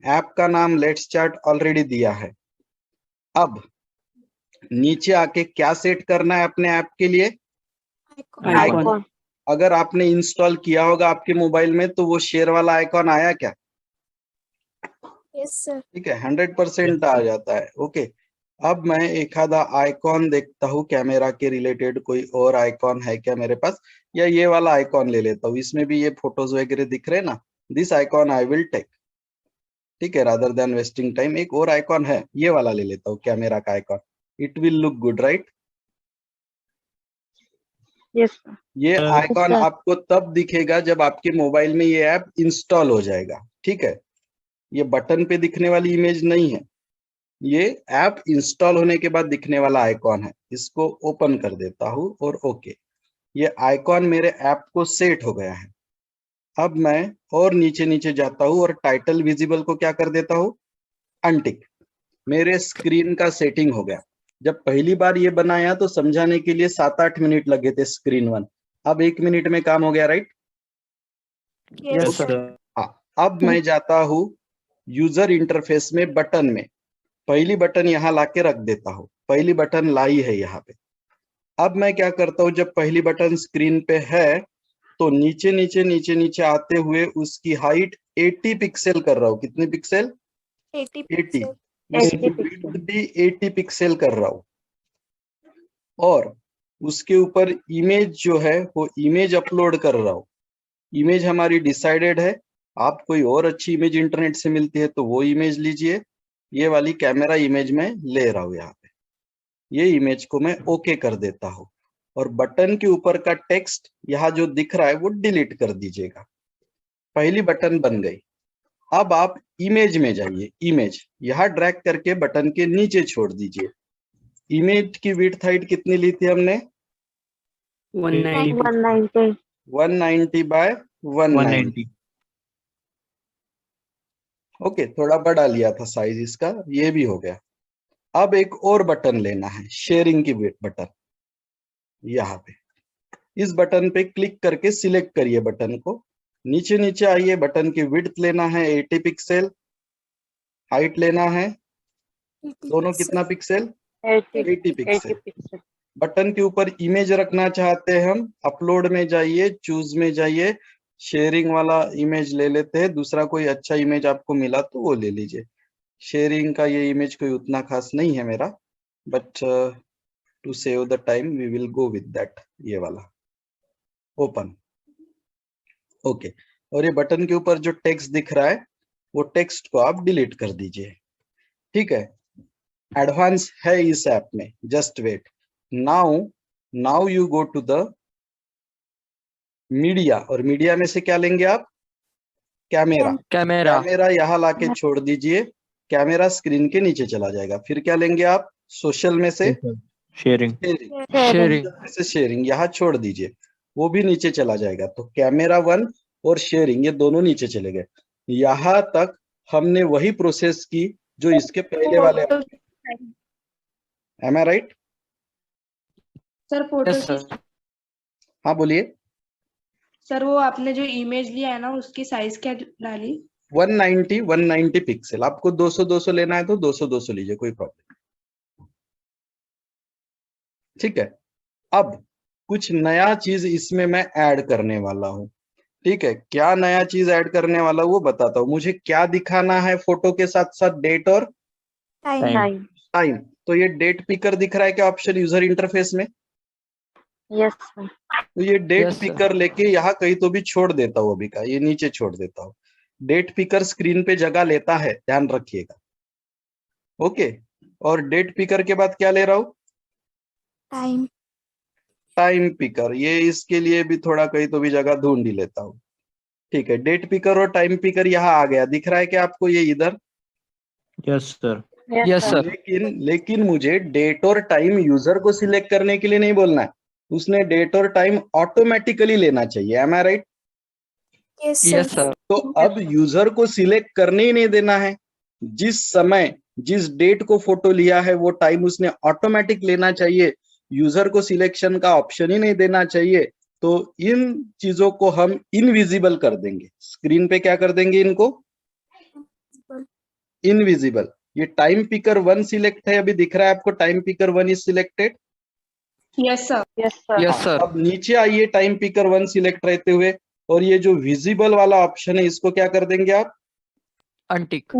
ऐप का नाम लेट्स चैट ऑलरेडी दिया है। अब नीचे आके क्या सेट करना है अपने ऐप के लिए? Icon. अगर आपने इंस्टॉल किया होगा आपके मोबाइल में तो वो शेयर वाला आइकॉन आया क्या? Yes sir. ठीक है, 100% आ जाता है। ओके, अब मैं एक आधा आइकॉन देखता हूँ कैमरा के रिलेटेड, कोई और आइकॉन है क्या मेरे पास, या ये वाला आइकॉन ले लेता हूँ, इसमें भी ये फोटोज वगैरह दिख रहे हैं ना, this icon I will take. ठीक है, रादर देन वेस्टिंग टाइम, एक और आइकॉन है, ये वाला ले लेता हूँ, कैमरा का icon. It will look good, right? Yes, sir. ये आइकॉन sir. आपको तब दिखेगा जब आपके मोबाइल में ये ऐप इंस्टॉल हो जाएगा। ठीक है, ये बटन पे दिखने वाली इमेज नहीं है, ये ऐप इंस्टॉल होने के बाद दिखने वाला आइकॉन है। इसको ओपन कर देता हूं और ओके, ये आइकॉन मेरे ऐप को सेट हो गया है। अब मैं और नीचे नीचे जाता हूं और टाइटल विजिबल को क्या कर देता हूं? अनटिक। मेरे स्क्रीन का सेटिंग हो गया। जब पहली बार ये बनाया तो समझाने के लिए 7-8 मिनट लगे थे स्क्रीन 1, अब 1 मिनट में काम हो गया, राइट? Yes sir. हाँ, अब मैं जाता हूँ यूजर इंटरफेस में, बटन में पहली बटन यहाँ लाके रख देता हूँ, पहली बटन लाई है यहाँ पे। अब मैं क्या करता हूँ, जब पहली बटन स्क्रीन पे है तो नीचे नीचे आते हुए उसकी हाइट 80 पिक्सल कर रहा हूँ। कितने पिक्सल? 80 80। pixel. उसकी 80 विड्थ भी 80 पिक्सल कर रहा हूँ, और उसके ऊपर इमेज जो है वो इमेज अपलोड कर रहा हूँ। इमेज हमारी डिसाइडेड है, आप कोई और अच्छी इमेज इंटरनेट से मिलती है तो वो इमेज लीजिए। ये वाली कैमरा इमेज में ले रहा हूँ यहाँ पे, ये इमेज को मैं ओके कर देता हूँ, और बटन के ऊपर का टेक्स्ट यहाँ जो दिख रहा है वो डिलीट कर दीजिएगा। पहली बटन बन गई। अब आप इमेज में जाइए, इमेज यहाँ ड्रैग करके बटन के नीचे छोड़ दीजिए। इमेज की विड्थ हाइट कितनी ली थी हमने? 190 190. 190 बाय 190। ओके, थोड़ा बड़ा लिया था साइज इसका, ये भी हो गया। अब एक और बटन लेना है, शेयरिंग की बटन। यहाँ पे इस बटन पे क्लिक करके सिलेक्ट करिए बटन को, नीचे नीचे आइए, बटन की विड्थ लेना है 80 पिक्सल, हाइट लेना है दोनों कितना पिक्सल? 80 पिक्सल। 80 pixel. बटन के ऊपर इमेज रखना चाहते हैं हम, अपलोड में जाइए, चूज में जाइए, शेयरिंग वाला इमेज ले लेते हैं। दूसरा कोई अच्छा इमेज आपको मिला तो वो ले लीजिए। शेयरिंग का ये इमेज कोई उतना खास नहीं है मेरा, but to save the time we will go with that, ये वाला। ओपन। ओके, और ये बटन के ऊपर जो टेक्स्ट दिख रहा है वो टेक्स्ट को आप डिलीट कर दीजिए। ठीक है, एडवांस है इस ऐप में, just wait. Now you go to the media, और मीडिया में से क्या लेंगे आप? कैमरा। कैमरा यहाँ लाके छोड़ दीजिए, कैमरा स्क्रीन के नीचे चला जाएगा। फिर क्या लेंगे आप? सोशल में से शेयरिंग से शेयरिंग यहाँ छोड़ दीजिए, वो भी नीचे चला जाएगा। तो कैमरा 1 और शेयरिंग ये दोनों नीचे चले गए। यहाँ तक हमने वही प्रोसेस की जो इसके पहले वाले। M I right? Sir photo हाँ बोलिए। सर वो आपने जो इमेज लिया है ना उसकी साइज क्या डाली? 190 पिक्सल। आपको 200 लेना है तो 200 लीजिए, कोई प्रॉब्लम। ठीक है, अब कुछ नया चीज इसमें मैं ऐड करने वाला हूँ। ठीक है, क्या नया चीज ऐड करने वाला वो बताता हूँ। मुझे क्या दिखाना है फोटो के साथ साथ? डेट और टाइम। तो ये डेट पिकर दिख रहा है क्या ऑप्शन यूजर इंटरफेस में? Yes, sir. तो ये डेट पिकर लेके यहाँ कहीं तो भी छोड़ देता हूँ, अभी का ये नीचे छोड़ देता हूँ। डेट पिकर स्क्रीन पे जगह लेता है, ध्यान रखिएगा। ओके, और डेट पिकर के बाद क्या ले रहा हूँ? Time picker. ये इसके लिए भी थोड़ा कहीं तो भी जगह ढूंढ ही लेता हूँ। ठीक है, डेट पिकर और टाइम पिकर यहाँ आ गया, दिख रहा है क्या आपको ये इधर? Yes sir. Yes, sir. लेकिन मुझे डेट और टाइम यूजर को सिलेक्ट करने के लिए नहीं बोलना है, उसने डेट और टाइम ऑटोमेटिकली लेना चाहिए। Am I right? Yes, sir. तो अब यूजर को सिलेक्ट करने ही नहीं देना है। जिस समय जिस डेट को फोटो लिया है वो टाइम उसने ऑटोमेटिक लेना चाहिए, यूजर को सिलेक्शन का ऑप्शन ही नहीं देना चाहिए। तो इन चीजों को हम इनविजिबल कर देंगे, स्क्रीन पे क्या कर देंगे इनको? इनविजिबल। ये टाइम पिकर 1 सिलेक्ट है, अभी दिख रहा है आपको time picker 1 is selected. Yes sir. Yes, sir. अब नीचे आइए टाइम पिकर 1 सिलेक्ट रहते हुए, और ये जो विजिबल वाला ऑप्शन है इसको क्या कर देंगे आप? अनटिक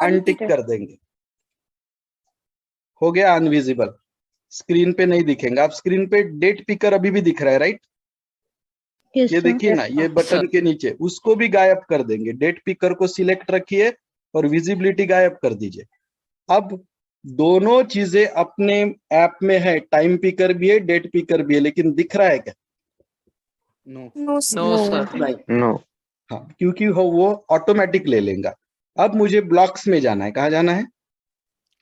अनटिक कर देंगे। हो गया अनविजिबल, स्क्रीन पे नहीं दिखेंगे। आप स्क्रीन पे डेट पिकर अभी भी दिख रहा है राइट? Yes, ये sir. देखिए ना, ये बटन के नीचे, उसको भी गायब कर देंगे। डेट पिकर को सिलेक्ट रखिए और विजिबिलिटी गायब कर दीजिए। अब दोनों चीजें अपने ऐप में है, टाइम पिकर भी है, डेट पिकर भी है, लेकिन दिख रहा है क्या? No, sir. नो। हाँ, क्योंकि वो ऑटोमेटिक ले लेगा। अब मुझे ब्लॉक्स में जाना है। कहाँ जाना है?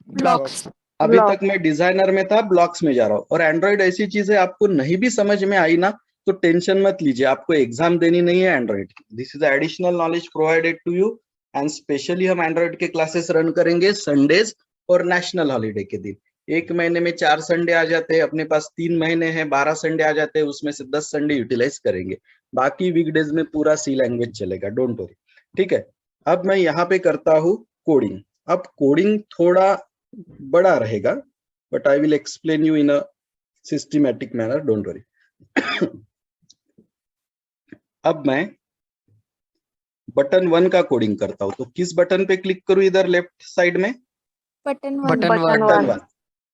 ब्लॉक्स। अभी Block. तक मैं डिजाइनर में था, ब्लॉक्स में जा रहा हूँ। और एंड्रॉइड ऐसी चीज है, आपको नहीं भी समझ में आई ना तो टेंशन मत लीजिए, आपको एग्जाम देनी नहीं है एंड्रॉइड की। This is additional knowledge provided to you, and specially हम एंड्रॉइड के क्लासेस रन करेंगे संडेज और नेशनल हॉलीडे के दिन। एक महीने में 4 संडे आ जाते हैं, अपने पास 3 महीने हैं, 12 संडे आ जाते हैं, उसमें से 10 संडे यूटिलाइज करेंगे। बाकी वीकडेज में पूरा सी लैंग्वेज चलेगा, डोंट वरी। ठीक है, अब मैं यहाँ पे करता हूँ कोडिंग। अब कोडिंग थोड़ा बड़ा रहेगा, but I will explain you in a systematic manner, don't worry. अब मैं बटन 1 का कोडिंग करता हूं, तो किस बटन पे क्लिक करूं? इधर लेफ्ट साइड में Button बटन 1. बटन 1,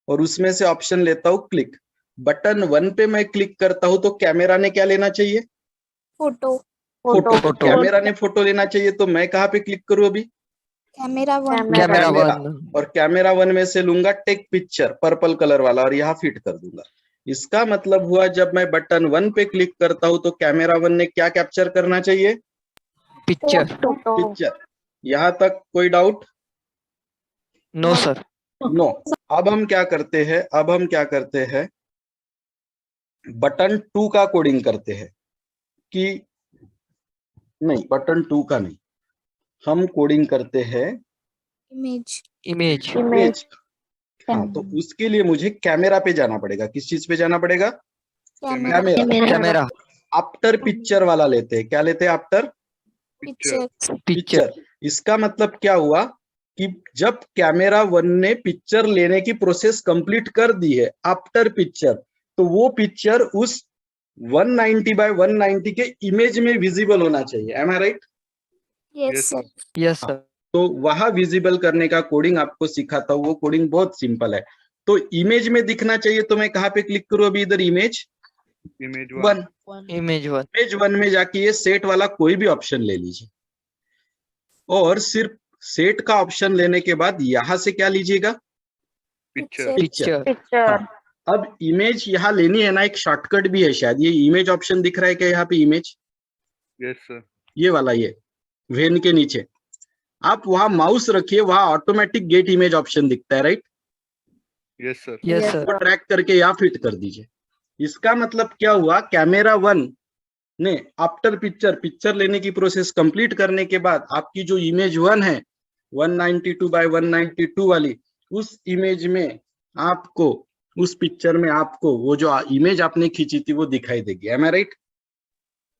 और उसमें से ऑप्शन लेता हूं क्लिक। बटन 1 पे मैं क्लिक करता हूं तो कैमरा ने क्या लेना चाहिए? Photo. फोटो। कैमरा ने फोटो लेना चाहिए, तो मैं कहाँ पे क्लिक करूं अभी? Camera 1. Camera camera. 1। और कैमरा 1 में से लूंगा टेक पिक्चर, पर्पल कलर वाला, और यहाँ फिट कर दूंगा। इसका मतलब हुआ जब मैं बटन 1 पे क्लिक करता हूं तो कैमरा 1 ने क्या कैप्चर करना चाहिए? पिक्चर। पिक्चर। यहाँ तक कोई डाउट? No sir. नो। अब हम क्या करते हैं, बटन 2 का कोडिंग करते हैं कि नहीं, बटन 2 का नहीं, हम कोडिंग करते हैं इमेज इमेज इमेज। हाँ, तो उसके लिए मुझे कैमरा पे जाना पड़ेगा। किस चीज पे जाना पड़ेगा? कैमरा कैमरा आफ्टर पिक्चर वाला लेते हैं। क्या लेते हैं? After picture picture. इसका मतलब क्या हुआ कि जब कैमरा 1 ने पिक्चर लेने की प्रोसेस कंप्लीट कर दी है आफ्टर पिक्चर, तो वो पिक्चर उस 190 बाय 190 के इमेज में विजिबल होना चाहिए। Am I right? Yes sir yes sir. तो वहां विजिबल करने का कोडिंग आपको सिखाता हूँ। वो कोडिंग बहुत सिंपल है। तो इमेज में दिखना चाहिए, तो मैं कहाँ पे क्लिक करूँ अभी? इधर इमेज वन। इमेज 1। इमेज 1 में जाके ये सेट वाला कोई भी ऑप्शन ले लीजिए, और सिर्फ सेट का ऑप्शन लेने के बाद यहां से क्या लीजिएगा? पिक्चर। पिक्चर अब इमेज यहाँ लेनी है ना, एक शॉर्टकट भी है शायद। ये इमेज ऑप्शन दिख रहा है क्या यहाँ पे? Image yes sir. ये वाला, ये वेन के नीचे आप वहां माउस रखिए, वहां ऑटोमेटिक गेट इमेज ऑप्शन दिखता है, right? Yes sir. Yes Yes, sir. वो ट्रैक करके यहाँ फिट कर दीजिए। इसका मतलब क्या हुआ? कैमरा 1 ने आफ्टर पिक्चर लेने की प्रोसेस कंप्लीट करने के बाद आपकी जो इमेज 1 है 192 बाय 192 वाली, उस इमेज में आपको, उस पिक्चर में आपको वो जो इमेज आपने खींची थी वो दिखाई देगी। Am I right?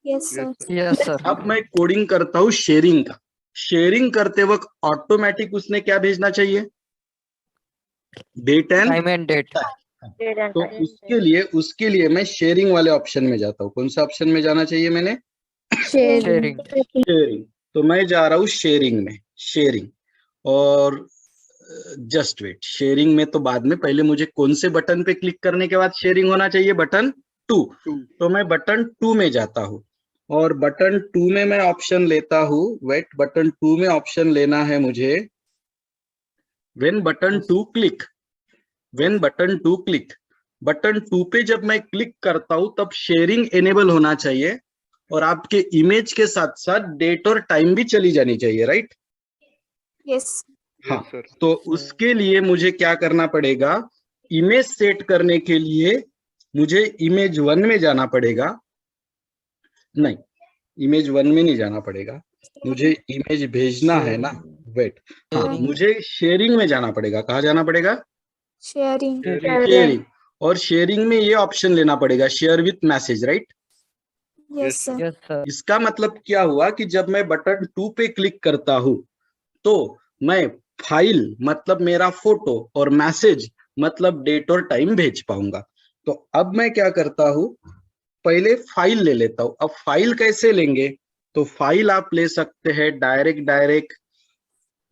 Yes sir yes sir. अब मैं कोडिंग करता हूँ शेयरिंग का। शेयरिंग करते वक्त ऑटोमेटिक उसने क्या भेजना चाहिए? Date and time and date. तो उसके लिए मैं शेयरिंग वाले ऑप्शन में जाता हूँ। कौन सा ऑप्शन में जाना चाहिए मैंने? शेयरिंग। शेयरिंग। तो मैं जा रहा हूँ शेयरिंग में। शेयरिंग और जस्ट वेट। शेयरिंग में तो बाद में, पहले मुझे कौन से बटन पे क्लिक करने के बाद शेयरिंग होना चाहिए? बटन 2। तो मैं बटन 2 में जाता हूँ, और बटन 2 में मैं ऑप्शन लेता हूँ, वेट, बटन 2 में ऑप्शन लेना है मुझे when button 2 click. When button 2 click, button 2 पे जब मैं क्लिक करता हूं तब शेयरिंग एनेबल होना चाहिए, और आपके इमेज के साथ साथ डेट और टाइम भी चली जानी चाहिए, राइट? यस हाँ, तो उसके लिए मुझे क्या करना पड़ेगा? इमेज सेट करने के लिए मुझे इमेज 1 में जाना पड़ेगा। नहीं, इमेज 1 में नहीं जाना पड़ेगा, मुझे इमेज भेजना है ना। वेट, हाँ, मुझे शेयरिंग में जाना पड़ेगा। कहाँ जाना पड़ेगा? Sharing sharing. और शेयरिंग में ये ऑप्शन लेना पड़ेगा, share with message, right? Yes sir yes sir. इसका मतलब क्या हुआ कि जब मैं बटन 2 पे क्लिक करता हूं तो मैं फाइल मतलब मेरा फोटो और मैसेज मतलब डेट और टाइम भेज पाऊंगा। तो अब मैं क्या करता हूं, पहले फाइल ले लेता हूं। अब फाइल कैसे लेंगे? तो फाइल आप ले सकते हैं डायरेक्ट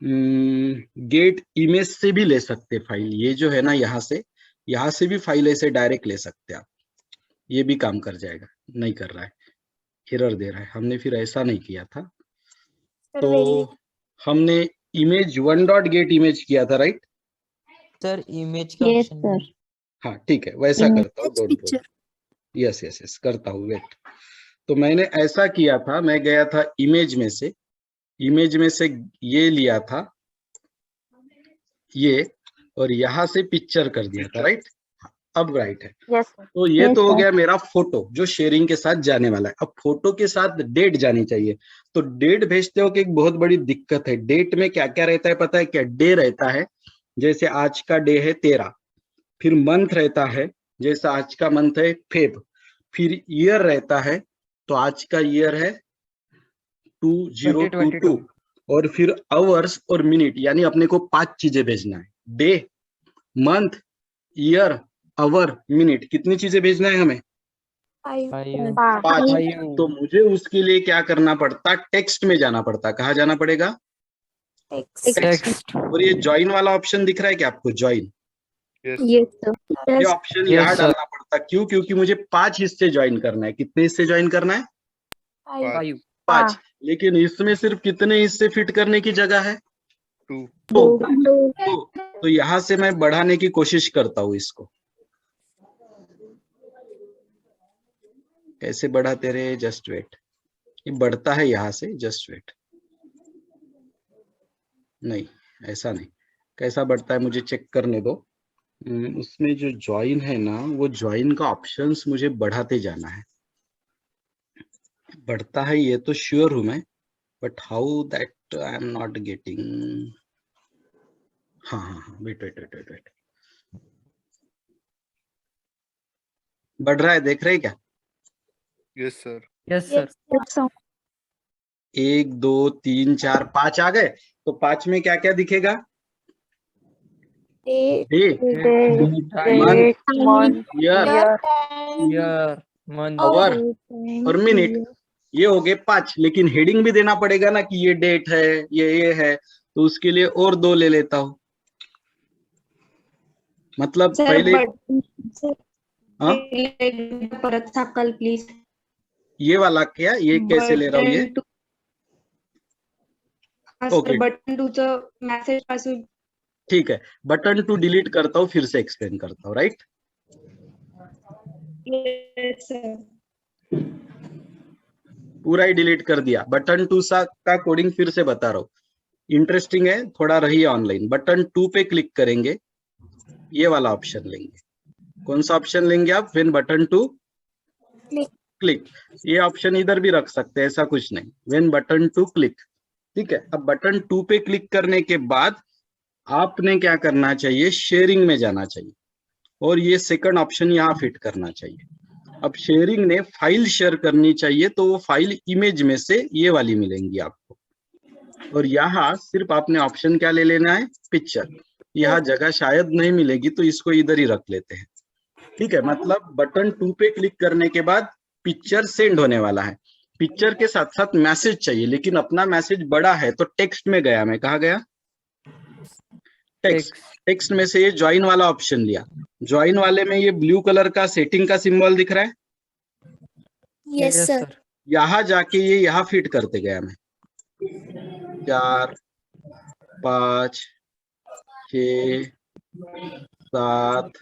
गेट इमेज से भी ले सकते हैं फाइल। ये जो है ना, यहाँ से भी फाइल ऐसे डायरेक्ट ले सकते हैं आप। ये भी काम कर जाएगा। नहीं कर रहा है, एरर दे रहा है। हमने फिर ऐसा नहीं किया था। तो हमने इमेज 1 डॉट गेट इमेज किया था, राइट? सर इमेज का Yes, ऑप्शन sir. हाँ ठीक है, वैसा Image करता हूँ। Don't worry. यस करता हूँ। वेट, तो मैंने ऐसा किया था, मैं गया था इमेज में से ये लिया था ये, और यहाँ से पिक्चर कर दिया था, राइट? अब राइट है। Yes, sir. तो ये Yes, तो हो sir. गया मेरा फोटो जो शेयरिंग के साथ जाने वाला है। अब फोटो के साथ डेट जानी चाहिए। तो डेट भेजते हो कि एक बहुत बड़ी दिक्कत है। डेट में क्या क्या रहता है पता है क्या? डे रहता है, जैसे आज का डे है 13। फिर मंथ रहता है, जैसे आज का मंथ है फेब। फिर ईयर रहता है, तो आज का ईयर है 2022। और फिर आवर्स और मिनट, यानी अपने को 5 चीजें भेजना है। Day, month, year, hour, minute. कितनी चीजें भेजना है हमें? 5 5। तो मुझे उसके लिए क्या करना पड़ता? टेक्स्ट में जाना पड़ता। कहाँ जाना पड़ेगा? टेक्स्ट। और ये ज्वाइन वाला ऑप्शन दिख रहा है क्या आपको? Join, Yes, sir. ये ऑप्शन यहाँ डालना पड़ता। क्यों? क्योंकि मुझे 5 हिस्से ज्वाइन करना है। कितने हिस्से ज्वाइन करना है? 5। लेकिन इसमें सिर्फ कितने हिस्से फिट करने की जगह है? 2। तो यहाँ से मैं बढ़ाने की कोशिश करता हूँ इसको। कैसे बढ़ाते रहे? जस्ट वेट, ये बढ़ता है यहाँ से। जस्ट वेट, नहीं, ऐसा नहीं। कैसा बढ़ता है मुझे चेक करने दो। उसमें जो ज्वाइन है ना, वो ज्वाइन का ऑप्शंस मुझे बढ़ाते जाना है। बढ़ता है ये तो श्योर हूं मैं, but how that I am not getting. हाँ हाँ हाँ, wait wait wait wait wait, बढ़ रहा है, देख रहे हैं क्या? Yes, sir. Yes, sir. Yes, sir. 1 2 3 4 5 आ गए। तो 5 में क्या क्या दिखेगा? Date, day, Date, month, year, time, Year, month. Hour time, और मिनट। year. ये हो गए 5, लेकिन हेडिंग भी देना पड़ेगा ना कि ये डेट है, ये है। तो उसके लिए और 2 ले लेता हूँ। मतलब सर पहले हाँ, परत साकल प्लीज. ये वाला क्या, ये कैसे ले रहा हूँ ये? ओके, बटन 2 च मेसेज पासून. ठीक है, बटन टू डिलीट करता हूँ, फिर से एक्सप्लेन करता हूँ, राइट? Yes, sir. पूरा ही डिलीट कर दिया। बटन 2 सा का कोडिंग फिर से बता रहा हूँ, इंटरेस्टिंग है, थोड़ा रहिए ऑनलाइन। बटन 2 पे क्लिक करेंगे, ये वाला ऑप्शन लेंगे। कौन सा ऑप्शन लेंगे आप? When button two click. ये ऑप्शन इधर भी रख सकते हैं, ऐसा कुछ नहीं। व्हेन बटन टू क्लिक, ठीक है। अब बटन 2 पे क्लिक करने के बाद आपने क्या करना चाहिए? शेयरिंग में जाना चाहिए और ये सेकंड ऑप्शन यहाँ फिट करना चाहिए। अब शेयरिंग ने फाइल शेयर करनी चाहिए, तो वो फाइल इमेज में से ये वाली मिलेंगी आपको। और यहाँ सिर्फ आपने ऑप्शन क्या ले लेना है? पिक्चर। यहाँ जगह शायद नहीं मिलेगी, तो इसको इधर ही रख लेते हैं, ठीक है। मतलब बटन 2 पे क्लिक करने के बाद पिक्चर सेंड होने वाला है। पिक्चर के साथ साथ मैसेज चाहिए, लेकिन अपना मैसेज बड़ा है तो टेक्स्ट में गया। मैं कहा गया? टेक्स्ट। टेक्स्ट में से ये ज्वाइन वाला ऑप्शन लिया। ज्वाइन वाले में ये ब्लू कलर का सेटिंग का सिंबल दिख रहा है। Yes, sir. यहाँ जाके ये यहाँ फिट करते गया मैं। 4 5 6 7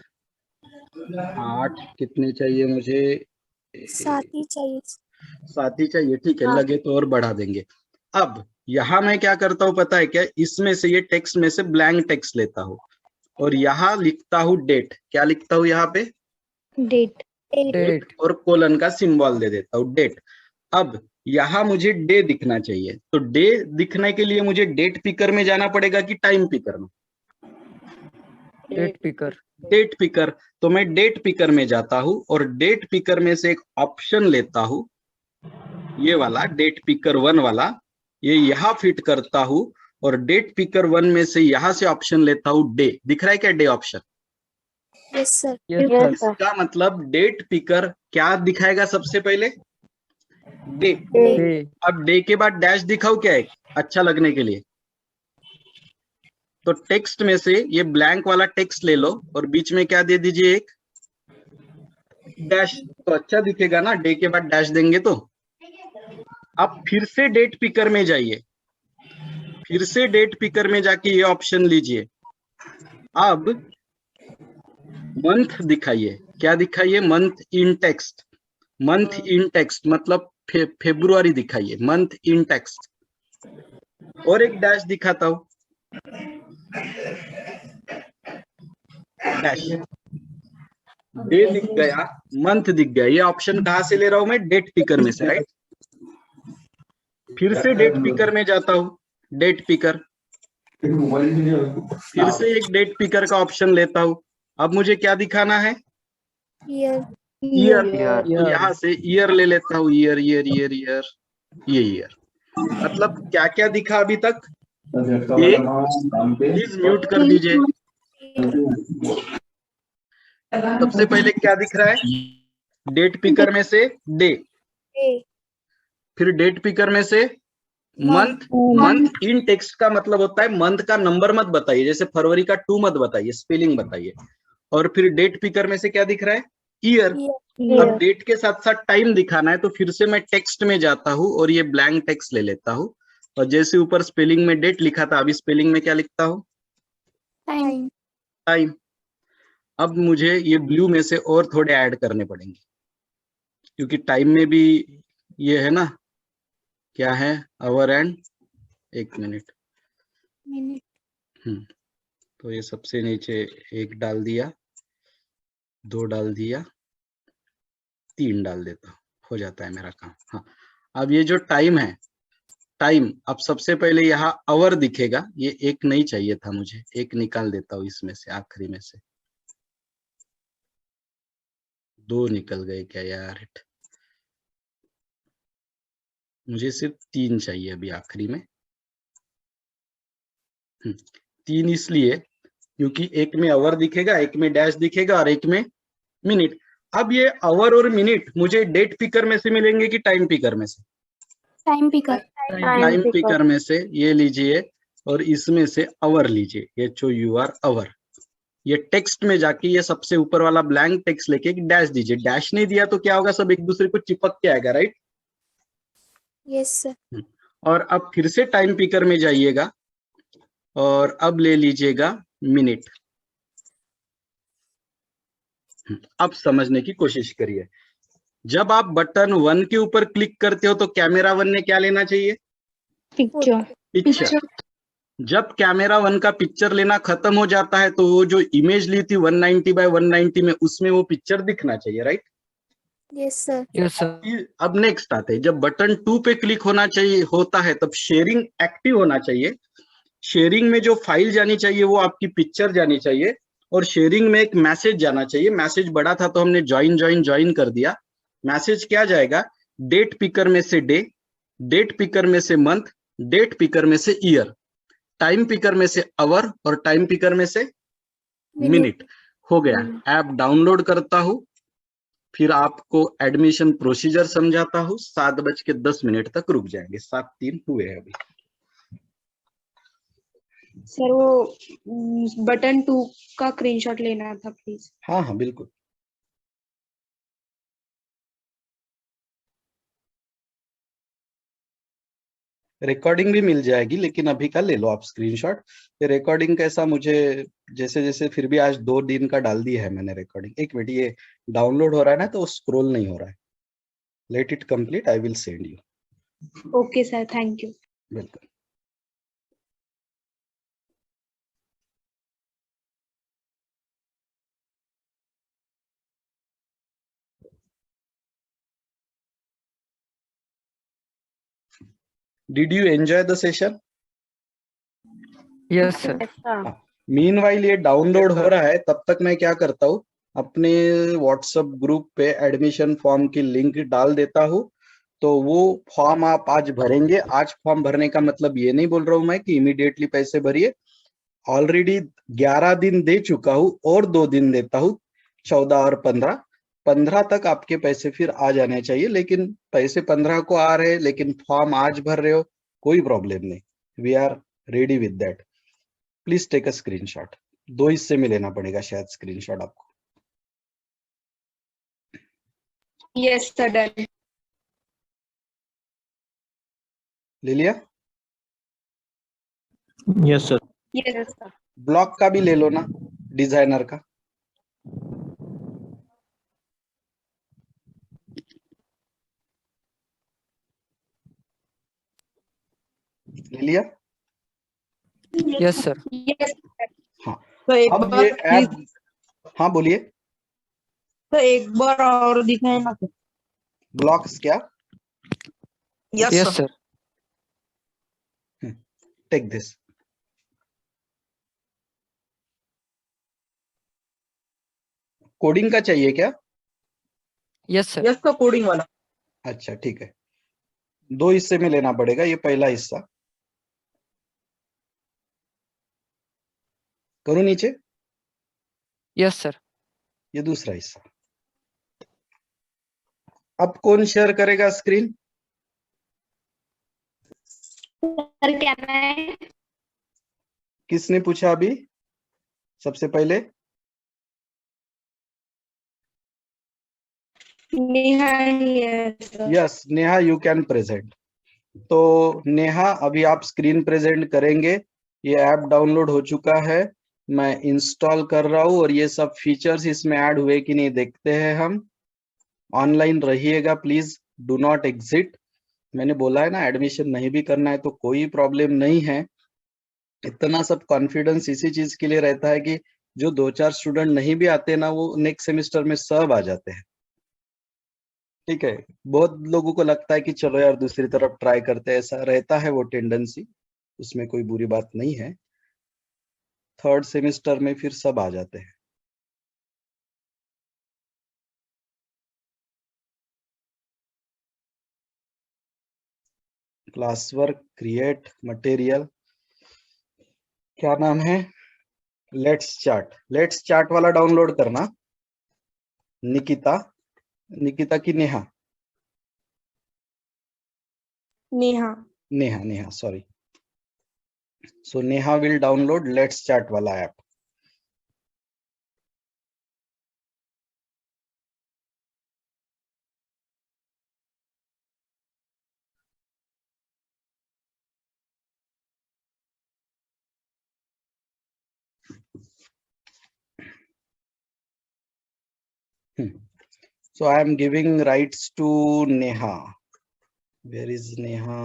8 कितने चाहिए मुझे? 7 ही चाहिए. 7 ही चाहिए, ठीक है। हाँ. लगे तो और बढ़ा देंगे। अब यहाँ मैं क्या करता हूँ पता है क्या? इसमें से ये टेक्स्ट में से ब्लैंक टेक्स्ट लेता हूँ और यहाँ लिखता हूँ डेट। क्या लिखता हूँ यहाँ पे? date, Date. और कोलन का सिंबल दे देता हूँ, डेट। अब यहाँ मुझे डे दिखना चाहिए, तो डे दिखने के लिए मुझे डेट पिकर में जाना पड़ेगा कि टाइम पिकर में? Date picker. Date picker. तो मैं डेट पिकर में जाता हूँ और डेट पिकर में से एक ऑप्शन लेता हूँ, ये वाला डेट पिकर 1 वाला, ये यहाँ फिट करता हूँ और डेट पिकर 1 में से यहाँ से ऑप्शन लेता हूँ डे। दिख रहा है क्या day option? Yes, sir. Yes, yes, sir. sir, इसका मतलब डेट पिकर क्या दिखाएगा सबसे पहले? डे। Day. अब डे के बाद डैश दिखाओ क्या है, अच्छा लगने के लिए? तो टेक्स्ट में से ये ब्लैंक वाला टेक्स्ट ले लो और बीच में क्या दे दीजिए? एक डैश। तो अच्छा दिखेगा ना, डे के बाद डैश देंगे तो। अब फिर से डेट पिकर में जाइए, फिर से डेट पिकर में जाके ये ऑप्शन लीजिए। अब मंथ दिखाइए। क्या दिखाइए? Month in text. Month in text मतलब फेब्रुआरी दिखाइए, मंथ इन टेक्स्ट। और एक डैश दिखाता हूं, डैश। डे दिख गया, मंथ दिख गया। ये ऑप्शन कहां से ले रहा हूं मैं? डेट पिकर में से, राइट। फिर से डेट पिकर में जाता हूं, डेट पिकर। फिर से एक डेट पिकर का ऑप्शन लेता हूं। अब मुझे क्या दिखाना है? Year. ईयर। Year. तो यहाँ से ईयर ले लेता हूँ, ईयर ईयर ईयर ईयर, ये ईयर। मतलब क्या क्या दिखा अभी तक? प्लीज म्यूट कर दीजिए। सबसे पहले क्या दिख रहा है? डेट पिकर में से डे, Day. फिर डेट पिकर में से मंथ। मंथ इन टेक्स्ट का मतलब होता है मंथ का नंबर मत बताइए, जैसे फरवरी का 2 मत बताइए, स्पेलिंग बताइए। और फिर डेट पिकर में से क्या दिख रहा है? ईयर। Year. अब डेट के साथ साथ टाइम दिखाना है, तो फिर से मैं टेक्स्ट में जाता हूँ और ये ब्लैंक टेक्स्ट ले लेता हूँ। और जैसे ऊपर स्पेलिंग में डेट लिखा था, अभी स्पेलिंग में क्या लिखता हूँ? Time. टाइम। अब मुझे ये ब्लू में से और थोड़े ऐड करने पड़ेंगे, क्योंकि टाइम में भी ये है ना, क्या है? आवर एंड, एक मिनट, मिनट। तो ये सबसे नीचे 1 डाल दिया, 2 डाल दिया, 3 डाल देता हूँ, हो जाता है मेरा काम। हाँ, अब ये जो टाइम है, टाइम, अब सबसे पहले यहाँ आवर दिखेगा, ये 1 नहीं चाहिए था मुझे, 1 निकाल देता हूँ इसमें से, आखिरी में से 2 निकल गए क्या यार, मुझे सिर्फ 3 चाहिए अभी आखिरी में। 3 इसलिए क्योंकि 1 में आवर दिखेगा, 1 में डैश दिखेगा और 1 में मिनट। अब ये आवर और मिनट मुझे डेट पिकर में से मिलेंगे कि टाइम पिकर में से? Time picker. टाइम पिकर में से ये लीजिए और इसमें से आवर लीजिए, HOUR आवर। ये टेक्स्ट में जाके ये सबसे ऊपर वाला ब्लैंक टेक्स्ट लेके डैश दीजिए। डैश नहीं दिया तो क्या होगा, सब एक दूसरे को चिपक के आएगा, राइट? Yes sir. और अब फिर से टाइम पिकर में जाइएगा और अब ले लीजिएगा मिनट। अब समझने की कोशिश करिए। जब आप बटन 1 के ऊपर क्लिक करते हो तो कैमरा 1 ने क्या लेना चाहिए? पिक्चर। पिक्चर। जब कैमरा 1 का पिक्चर लेना खत्म हो जाता है तो वो जो इमेज ली थी 190 बाय 190 में, उसमें वो पिक्चर दिखना चाहिए, right? Yes sir. Yes, sir. अब नेक्स्ट आते हैं, जब बटन 2 पे क्लिक होता है तब शेयरिंग एक्टिव होना चाहिए। शेयरिंग में जो फाइल जानी चाहिए वो आपकी पिक्चर जानी चाहिए और शेयरिंग में एक मैसेज जाना चाहिए। मैसेज बड़ा था तो हमने ज्वाइन कर दिया। मैसेज क्या जाएगा? डेट पिकर में से डे, डेट पिकर में से मंथ, डेट पिकर में से ईयर, टाइम पिकर में से आवर और टाइम पिकर में से मिनट। हो गया। ऐप डाउनलोड करता हूँ, फिर आपको एडमिशन प्रोसीजर समझाता हूँ। 7:10 तक रुक जाएंगे, 7:03 हुए अभी। सर वो बटन 2 का स्क्रीनशॉट लेना था प्लीज। हाँ हाँ बिल्कुल। रिकॉर्डिंग भी मिल जाएगी, लेकिन अभी का ले लो आप स्क्रीनशॉट। ये रिकॉर्डिंग कैसा, मुझे जैसे जैसे फिर भी आज 2 दिन का डाल दिया है मैंने रिकॉर्डिंग। 1 मिनट, ये डाउनलोड हो रहा है ना तो स्क्रॉल नहीं हो रहा है। Let it complete, I will send you. Okay sir, thank you. Welcome. Did you enjoy the session? Yes, sir. Meanwhile ये डाउनलोड हो रहा है, तब तक मैं क्या करता हूँ, अपने व्हाट्सएप ग्रुप पे एडमिशन फॉर्म की लिंक डाल देता हूँ। तो वो फॉर्म आप आज भरेंगे। आज फॉर्म भरने का मतलब ये नहीं बोल रहा हूँ मैं कि इमीडिएटली पैसे भरिए। ऑलरेडी 11 दिन दे चुका हूँ और 2 दिन देता हूँ, 14 और 15 तक आपके पैसे फिर आ जाने चाहिए। लेकिन पैसे 15 को आ रहे हैं, लेकिन फॉर्म आज भर रहे हो, कोई प्रॉब्लम नहीं। We are ready with that. Please take a screenshot. 2 हिस्से में लेना पड़ेगा शायद स्क्रीनशॉट आपको। Yes sir, done. ले लिया? Yes sir. Yes sir. Block का भी ले लो ना, डिजाइनर का। ले लिया? Yes, sir. Yes sir. हाँ। तो एक अब बार ये ऐप, हाँ बोलिए। तो एक बार और दिखाए ना। ब्लॉक्स क्या? Yes, sir. Take this. Coding का चाहिए क्या? Yes, sir. यस तो कोडिंग वाला। अच्छा ठीक है, 2 हिस्से में लेना पड़ेगा। ये पहला हिस्सा करो नीचे, Yes, sir. ये दूसरा हिस्सा। अब कौन शेयर करेगा स्क्रीन? सर क्या मैं? किसने पूछा अभी सबसे पहले? Neha yes sir. Yes Neha, you can present. तो नेहा अभी आप स्क्रीन प्रेजेंट करेंगे। ये ऐप डाउनलोड हो चुका है, मैं इंस्टॉल कर रहा हूँ और ये सब फीचर्स इसमें ऐड हुए कि नहीं देखते हैं हम। ऑनलाइन रहिएगा प्लीज, डू नॉट एग्जिट। मैंने बोला है ना, एडमिशन नहीं भी करना है तो कोई प्रॉब्लम नहीं है। इतना सब कॉन्फिडेंस इसी चीज के लिए रहता है कि जो 2-4 स्टूडेंट नहीं भी आते ना, वो नेक्स्ट सेमेस्टर में सब आ जाते हैं। ठीक है, बहुत लोगों को लगता है कि चलो यार दूसरी तरफ ट्राई करते हैं, ऐसा रहता है वो टेंडेंसी, उसमें कोई बुरी बात नहीं है। 3rd सेमेस्टर में फिर सब आ जाते हैं। क्लास वर्क, क्रिएट मटेरियल, क्या नाम है, लेट्स चार्ट वाला डाउनलोड करना। निकिता की Neha sorry. So Neha will download let's chart वाला app. So I am giving rights to Neha. Where is Neha?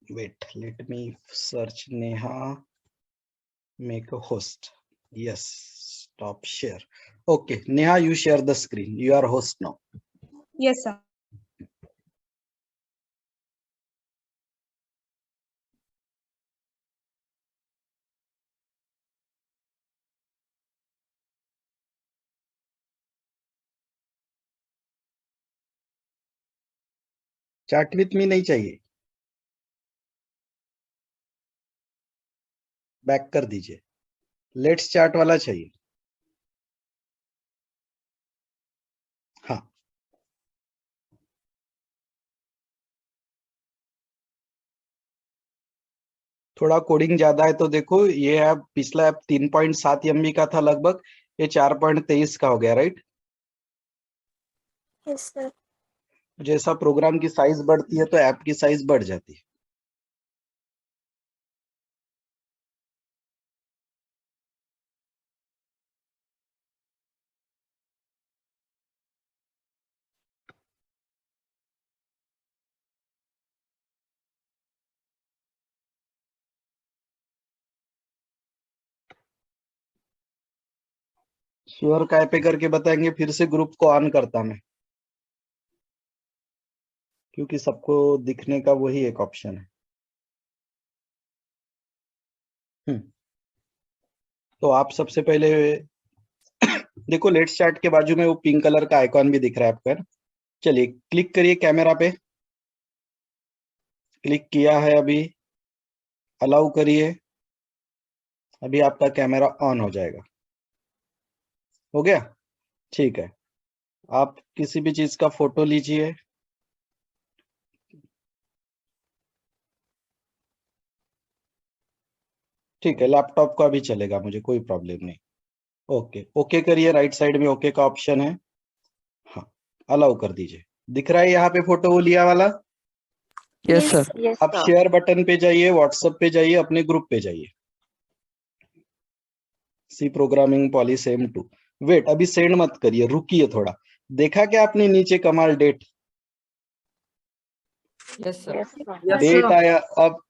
Wait, let me search Neha. Make a host. Yes, stop share. Okay, Neha, you share the screen. You are host now. Yes, sir. Chat with me नहीं चाहिए, बैक कर दीजिए। लेट्स चैट वाला चाहिए। हाँ, थोड़ा कोडिंग ज्यादा है तो देखो, ये ऐप पिछला ऐप 3.7 MB का था लगभग, ये 4.23 का हो गया, राइट? Yes sir. जैसा प्रोग्राम की साइज बढ़ती है तो ऐप की साइज बढ़ जाती है। श्योर काय पे करके बताएंगे, फिर से ग्रुप को ऑन करता मैं, क्योंकि सबको दिखने का वही एक ऑप्शन है। तो आप सबसे पहले देखो, लेट्स चैट के बाजू में वो पिंक कलर का आइकॉन भी दिख रहा है आपका। चलिए क्लिक करिए कैमरा पे, क्लिक किया है, अभी अलाउ करिए, अभी आपका कैमरा ऑन हो जाएगा। हो गया? ठीक है, आप किसी भी चीज का फोटो लीजिए। ठीक है, लैपटॉप का भी चलेगा, मुझे कोई प्रॉब्लम नहीं। ओके, ओके करिए, राइट साइड में ओके का ऑप्शन है। हाँ, अलाउ कर दीजिए। दिख रहा है यहाँ पे फोटो वो लिया वाला? Yes sir. Yes, आप sir. शेयर बटन पे जाइए, व्हाट्सएप पे जाइए, अपने ग्रुप पे जाइए। C programming poly sem 2। Wait, अभी सेंड मत करिए, रुकिए थोड़ा। देखा क्या आपने नीचे कमाल date? Yes sir. Yes, sir. Yes, date sir. आया।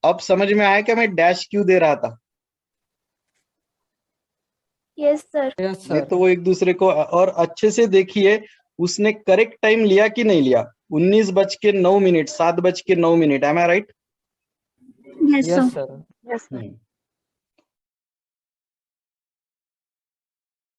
अब समझ में आया क्या मैं डैश क्यों दे रहा था? Yes sir. यस मैं सर। तो वो एक दूसरे को, और अच्छे से देखिए उसने करेक्ट टाइम लिया कि नहीं लिया। 19:09, 7:09। Am I right? Yes yes sir. Sir. Yes, sir.